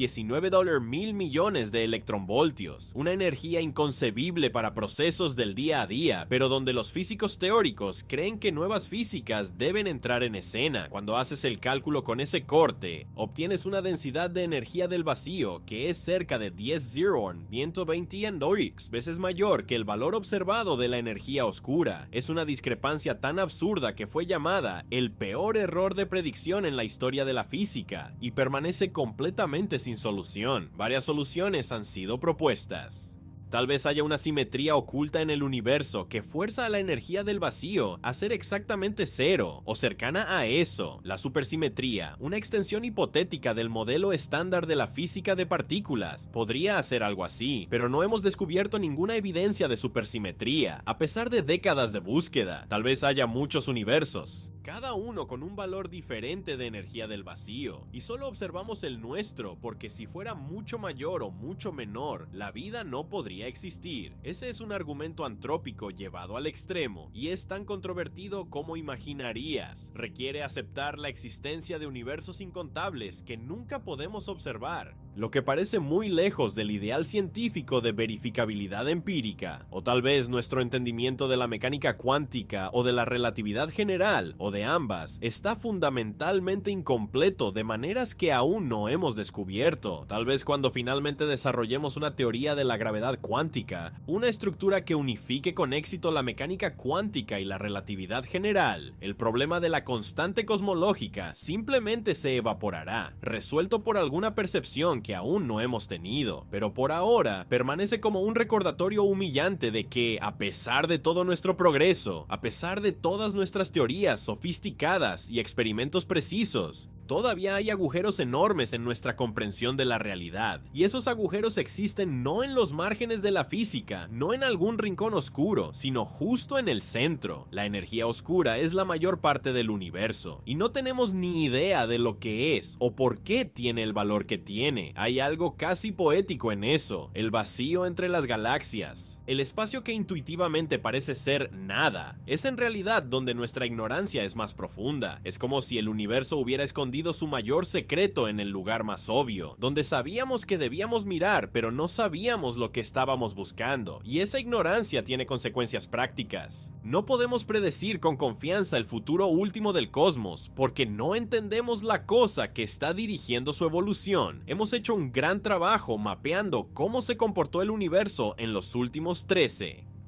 mil millones de electronvoltios, una energía inconcebible para procesos del día a día, pero donde los físicos teóricos creen que nuevas físicas deben entrar en escena. Cuando haces el cálculo con ese corte, obtienes una densidad de energía del vacío que es cerca de 10 120 andorics veces mayor que el valor observado de la energía oscura. Es una discrepancia tan absurda que fue llamada el peor error de predicción en la historia de la física y permanece completamente sin solución. Varias soluciones han sido propuestas. Tal vez haya una simetría oculta en el universo que fuerza a la energía del vacío a ser exactamente cero o cercana a eso. La supersimetría, una extensión hipotética del modelo estándar de la física de partículas, podría hacer algo así, pero no hemos descubierto ninguna evidencia de supersimetría, a pesar de décadas de búsqueda. Tal vez haya muchos universos, cada uno con un valor diferente de energía del vacío, y solo observamos el nuestro porque si fuera mucho mayor o mucho menor, la vida no podría existir. Ese es un argumento antrópico llevado al extremo y es tan controvertido como imaginarías. Requiere aceptar la existencia de universos incontables que nunca podemos observar, lo que parece muy lejos del ideal científico de verificabilidad empírica, o tal vez nuestro entendimiento de la mecánica cuántica o de la relatividad general, o de ambas, está fundamentalmente incompleto de maneras que aún no hemos descubierto. Tal vez cuando finalmente desarrollemos una teoría de la gravedad cuántica, una estructura que unifique con éxito la mecánica cuántica y la relatividad general, el problema de la constante cosmológica simplemente se evaporará, resuelto por alguna percepción que aún no hemos tenido, pero por ahora permanece como un recordatorio humillante de que, a pesar de todo nuestro progreso, a pesar de todas nuestras teorías sofisticadas y experimentos precisos, todavía hay agujeros enormes en nuestra comprensión de la realidad, y esos agujeros existen no en los márgenes de la física, no en algún rincón oscuro, sino justo en el centro. La energía oscura es la mayor parte del universo, y no tenemos ni idea de lo que es o por qué tiene el valor que tiene. Hay algo casi poético en eso, el vacío entre las galaxias. El espacio que intuitivamente parece ser nada, es en realidad donde nuestra ignorancia es más profunda. Es como si el universo hubiera escondido su mayor secreto en el lugar más obvio, donde sabíamos que debíamos mirar, pero no sabíamos lo que estábamos buscando, y esa ignorancia tiene consecuencias prácticas. No podemos predecir con confianza el futuro último del cosmos, porque no entendemos la cosa que está dirigiendo su evolución. Hemos hecho un gran trabajo mapeando cómo se comportó el universo en los últimos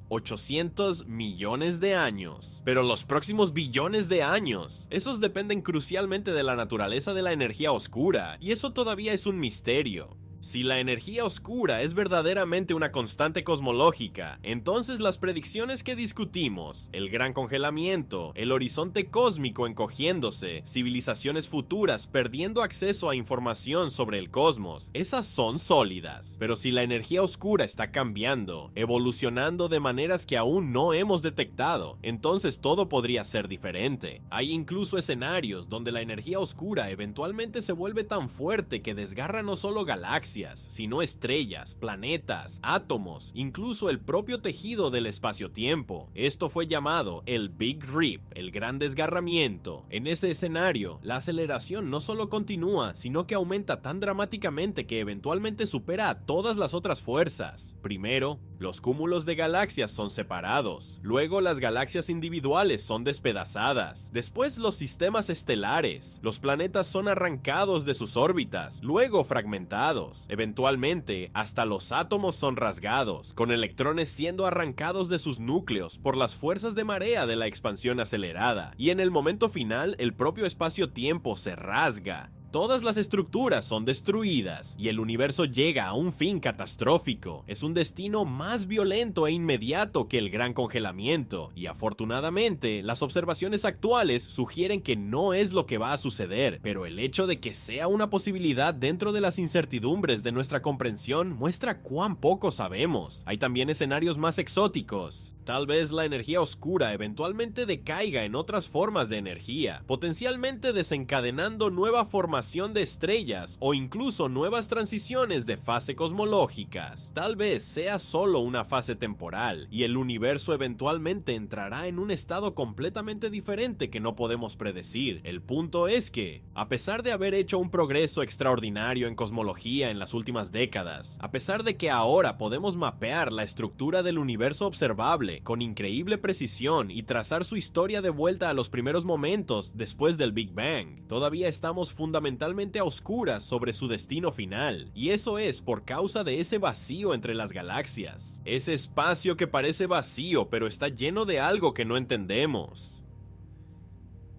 800 millones de años. Pero los próximos billones de años, esos dependen crucialmente de la naturaleza de la energía oscura, y eso todavía es un misterio. Si la energía oscura es verdaderamente una constante cosmológica, entonces las predicciones que discutimos, el gran congelamiento, el horizonte cósmico encogiéndose, civilizaciones futuras perdiendo acceso a información sobre el cosmos, esas son sólidas. Pero si la energía oscura está cambiando, evolucionando de maneras que aún no hemos detectado, entonces todo podría ser diferente. Hay incluso escenarios donde la energía oscura eventualmente se vuelve tan fuerte que desgarra no solo galaxias, sino estrellas, planetas, átomos, incluso el propio tejido del espacio-tiempo. Esto fue llamado el Big Rip, el gran desgarramiento. En ese escenario, la aceleración no solo continúa, sino que aumenta tan dramáticamente que eventualmente supera a todas las otras fuerzas. Primero, los cúmulos de galaxias son separados, luego las galaxias individuales son despedazadas, después los sistemas estelares, los planetas son arrancados de sus órbitas, luego fragmentados, eventualmente hasta los átomos son rasgados, con electrones siendo arrancados de sus núcleos por las fuerzas de marea de la expansión acelerada, y en el momento final el propio espacio-tiempo se rasga. Todas las estructuras son destruidas y el universo llega a un fin catastrófico. Es un destino más violento e inmediato que el gran congelamiento, y afortunadamente las observaciones actuales sugieren que no es lo que va a suceder, pero el hecho de que sea una posibilidad dentro de las incertidumbres de nuestra comprensión muestra cuán poco sabemos. Hay también escenarios más exóticos. Tal vez la energía oscura eventualmente decaiga en otras formas de energía, potencialmente desencadenando nueva formación de estrellas o incluso nuevas transiciones de fase cosmológicas. Tal vez sea solo una fase temporal y el universo eventualmente entrará en un estado completamente diferente que no podemos predecir. El punto es que, a pesar de haber hecho un progreso extraordinario en cosmología en las últimas décadas, a pesar de que ahora podemos mapear la estructura del universo observable con increíble precisión y trazar su historia de vuelta a los primeros momentos después del Big Bang, todavía estamos fundamentalmente fundamentalmente a oscuras sobre su destino final, y eso es por causa de ese vacío entre las galaxias. Ese espacio que parece vacío, pero está lleno de algo que no entendemos.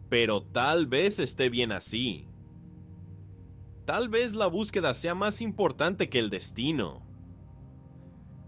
Pero tal vez esté bien así. Tal vez la búsqueda sea más importante que el destino.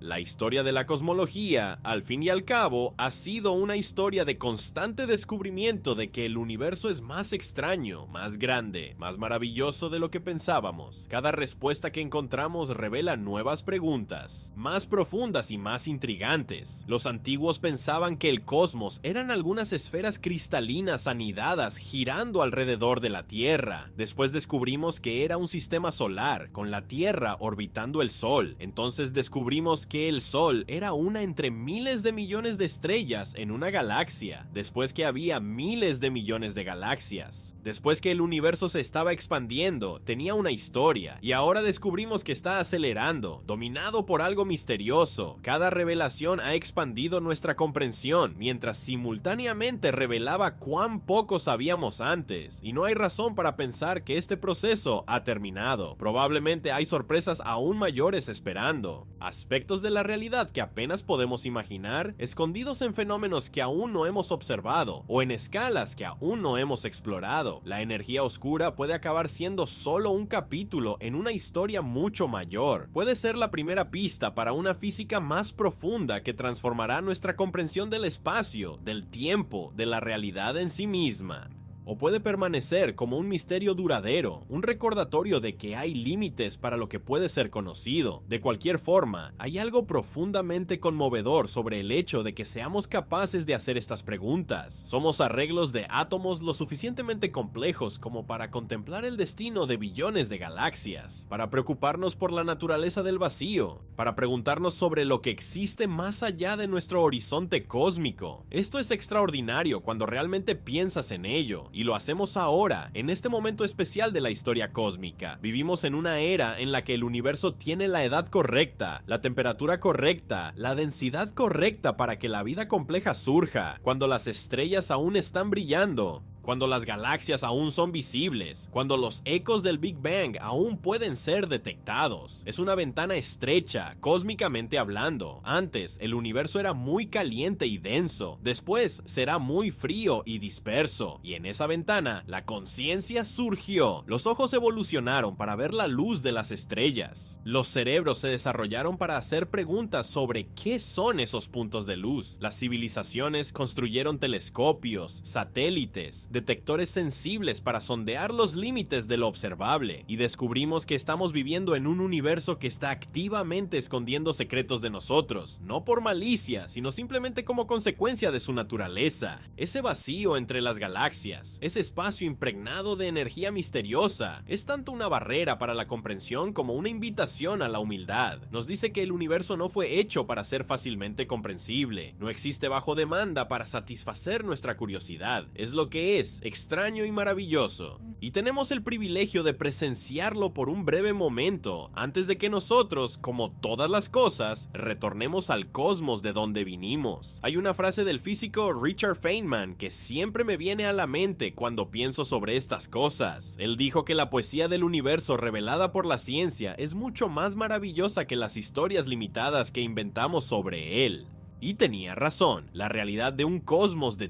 La historia de la cosmología, al fin y al cabo, ha sido una historia de constante descubrimiento de que el universo es más extraño, más grande, más maravilloso de lo que pensábamos. Cada respuesta que encontramos revela nuevas preguntas, más profundas y más intrigantes. Los antiguos pensaban que el cosmos eran algunas esferas cristalinas anidadas girando alrededor de la Tierra. Después descubrimos que era un sistema solar, con la Tierra orbitando el Sol. Entonces descubrimos que el Sol era una entre miles de millones de estrellas en una galaxia, después que había miles de millones de galaxias, después que el universo se estaba expandiendo, tenía una historia, y ahora descubrimos que está acelerando, dominado por algo misterioso. Cada revelación ha expandido nuestra comprensión, mientras simultáneamente revelaba cuán poco sabíamos antes, y no hay razón para pensar que este proceso ha terminado. Probablemente hay sorpresas aún mayores esperando, aspectos de la realidad que apenas podemos imaginar, escondidos en fenómenos que aún no hemos observado o en escalas que aún no hemos explorado. La energía oscura puede acabar siendo solo un capítulo en una historia mucho mayor. Puede ser la primera pista para una física más profunda que transformará nuestra comprensión del espacio, del tiempo, de la realidad en sí misma. O puede permanecer como un misterio duradero, un recordatorio de que hay límites para lo que puede ser conocido. De cualquier forma, hay algo profundamente conmovedor sobre el hecho de que seamos capaces de hacer estas preguntas. Somos arreglos de átomos lo suficientemente complejos como para contemplar el destino de billones de galaxias, para preocuparnos por la naturaleza del vacío, para preguntarnos sobre lo que existe más allá de nuestro horizonte cósmico. Esto es extraordinario cuando realmente piensas en ello. Y lo hacemos ahora, en este momento especial de la historia cósmica. Vivimos en una era en la que el universo tiene la edad correcta, la temperatura correcta, la densidad correcta para que la vida compleja surja, cuando las estrellas aún están brillando, cuando las galaxias aún son visibles, cuando los ecos del Big Bang aún pueden ser detectados. Es una ventana estrecha, cósmicamente hablando. Antes, el universo era muy caliente y denso, después será muy frío y disperso, y en esa ventana, la conciencia surgió. Los ojos evolucionaron para ver la luz de las estrellas. Los cerebros se desarrollaron para hacer preguntas sobre qué son esos puntos de luz. Las civilizaciones construyeron telescopios, satélites, detectores sensibles para sondear los límites de lo observable, y descubrimos que estamos viviendo en un universo que está activamente escondiendo secretos de nosotros, no por malicia, sino simplemente como consecuencia de su naturaleza. Ese vacío entre las galaxias, ese espacio impregnado de energía misteriosa, es tanto una barrera para la comprensión como una invitación a la humildad. Nos dice que el universo no fue hecho para ser fácilmente comprensible, no existe bajo demanda para satisfacer nuestra curiosidad, es lo que es extraño y maravilloso, y tenemos el privilegio de presenciarlo por un breve momento antes de que nosotros, como todas las cosas, retornemos al cosmos de donde vinimos. Hay una frase del físico Richard Feynman que siempre me viene a la mente cuando pienso sobre estas cosas. Él dijo que la poesía del universo revelada por la ciencia es mucho más maravillosa que las historias limitadas que inventamos sobre él. Y tenía razón, la realidad de un cosmos de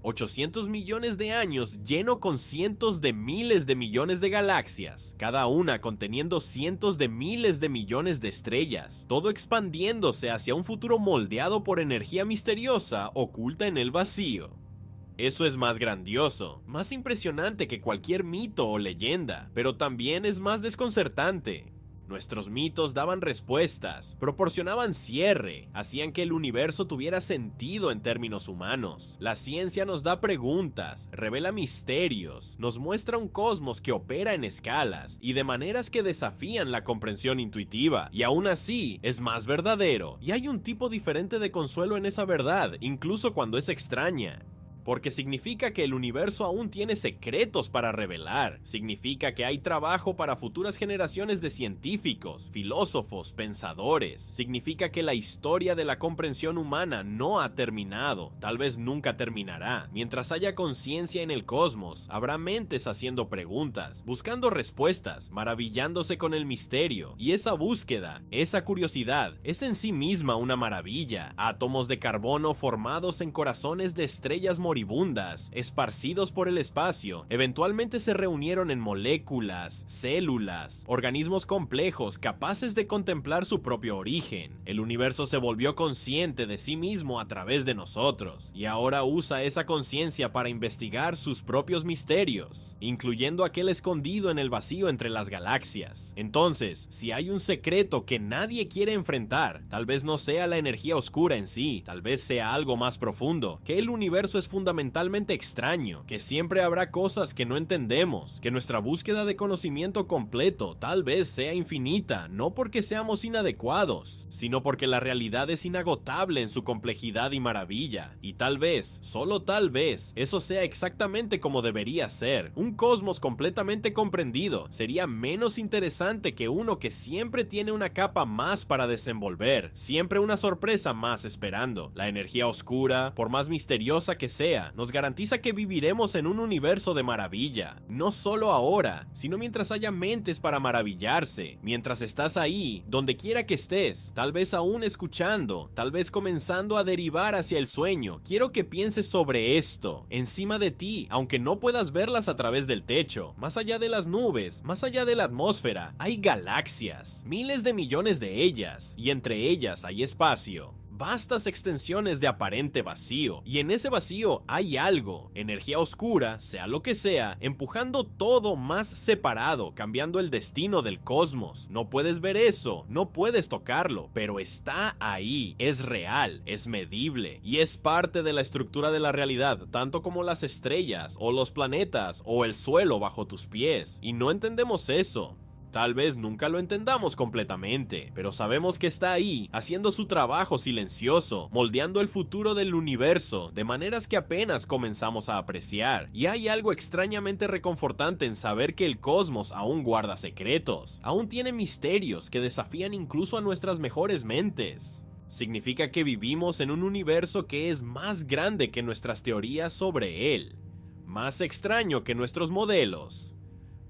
800 millones de años lleno con cientos de miles de millones de galaxias, cada una conteniendo cientos de miles de millones de estrellas, todo expandiéndose hacia un futuro moldeado por energía misteriosa oculta en el vacío. Eso es más grandioso, más impresionante que cualquier mito o leyenda, pero también es más desconcertante. Nuestros mitos daban respuestas, proporcionaban cierre, hacían que el universo tuviera sentido en términos humanos. La ciencia nos da preguntas, revela misterios, nos muestra un cosmos que opera en escalas y de maneras que desafían la comprensión intuitiva, y aún así es más verdadero, y hay un tipo diferente de consuelo en esa verdad, incluso cuando es extraña. Porque significa que el universo aún tiene secretos para revelar, significa que hay trabajo para futuras generaciones de científicos, filósofos, pensadores, significa que la historia de la comprensión humana no ha terminado, tal vez nunca terminará. Mientras haya conciencia en el cosmos, habrá mentes haciendo preguntas, buscando respuestas, maravillándose con el misterio, y esa búsqueda, esa curiosidad, es en sí misma una maravilla. Átomos de carbono formados en corazones de estrellas moribundas, esparcidos por el espacio, eventualmente se reunieron en moléculas, células, organismos complejos capaces de contemplar su propio origen. El universo se volvió consciente de sí mismo a través de nosotros, y ahora usa esa conciencia para investigar sus propios misterios, incluyendo aquel escondido en el vacío entre las galaxias. Entonces, si hay un secreto que nadie quiere enfrentar, tal vez no sea la energía oscura en sí, tal vez sea algo más profundo, que el universo es fundamentalmente extraño, que siempre habrá cosas que no entendemos, que nuestra búsqueda de conocimiento completo tal vez sea infinita, no porque seamos inadecuados, sino porque la realidad es inagotable en su complejidad y maravilla, y tal vez, solo tal vez, eso sea exactamente como debería ser. Un cosmos completamente comprendido sería menos interesante que uno que siempre tiene una capa más para desenvolver, siempre una sorpresa más esperando. La energía oscura, por más misteriosa que sea, nos garantiza que viviremos en un universo de maravilla, no solo ahora, sino mientras haya mentes para maravillarse, mientras estás ahí, donde quiera que estés, tal vez aún escuchando, tal vez comenzando a derivar hacia el sueño. Quiero que pienses sobre esto, encima de ti, aunque no puedas verlas a través del techo, más allá de las nubes, más allá de la atmósfera, hay galaxias, miles de millones de ellas, y entre ellas hay espacio. Vastas extensiones de aparente vacío, y en ese vacío hay algo, energía oscura, sea lo que sea, empujando todo más separado, cambiando el destino del cosmos. No puedes ver eso, no puedes tocarlo, pero está ahí, es real, es medible, y es parte de la estructura de la realidad, tanto como las estrellas, o los planetas, o el suelo bajo tus pies, y no entendemos eso. Tal vez nunca lo entendamos completamente, pero sabemos que está ahí, haciendo su trabajo silencioso, moldeando el futuro del universo, de maneras que apenas comenzamos a apreciar. Y hay algo extrañamente reconfortante en saber que el cosmos aún guarda secretos, aún tiene misterios que desafían incluso a nuestras mejores mentes. Significa que vivimos en un universo que es más grande que nuestras teorías sobre él, más extraño que nuestros modelos,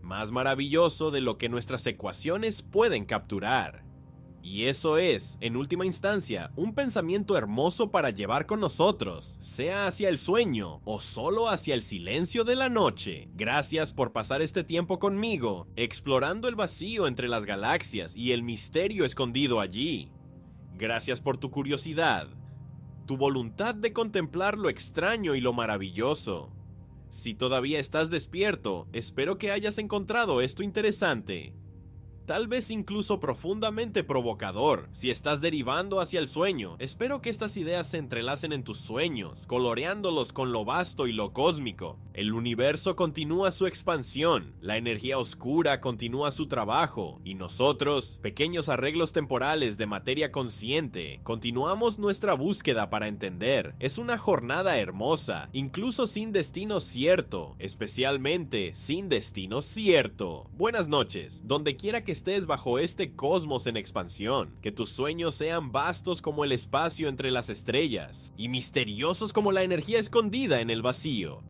más maravilloso de lo que nuestras ecuaciones pueden capturar. Y eso es, en última instancia, un pensamiento hermoso para llevar con nosotros, sea hacia el sueño o solo hacia el silencio de la noche. Gracias por pasar este tiempo conmigo, explorando el vacío entre las galaxias y el misterio escondido allí. Gracias por tu curiosidad, tu voluntad de contemplar lo extraño y lo maravilloso. Si todavía estás despierto, espero que hayas encontrado esto interesante. Tal vez incluso profundamente provocador. Si estás derivando hacia el sueño, espero que estas ideas se entrelacen en tus sueños, coloreándolos con lo vasto y lo cósmico. El universo continúa su expansión, la energía oscura continúa su trabajo, y nosotros, pequeños arreglos temporales de materia consciente, continuamos nuestra búsqueda para entender. Es una jornada hermosa, incluso sin destino cierto, especialmente sin destino cierto. Buenas noches, donde quiera que estés bajo este cosmos en expansión, que tus sueños sean vastos como el espacio entre las estrellas y misteriosos como la energía escondida en el vacío.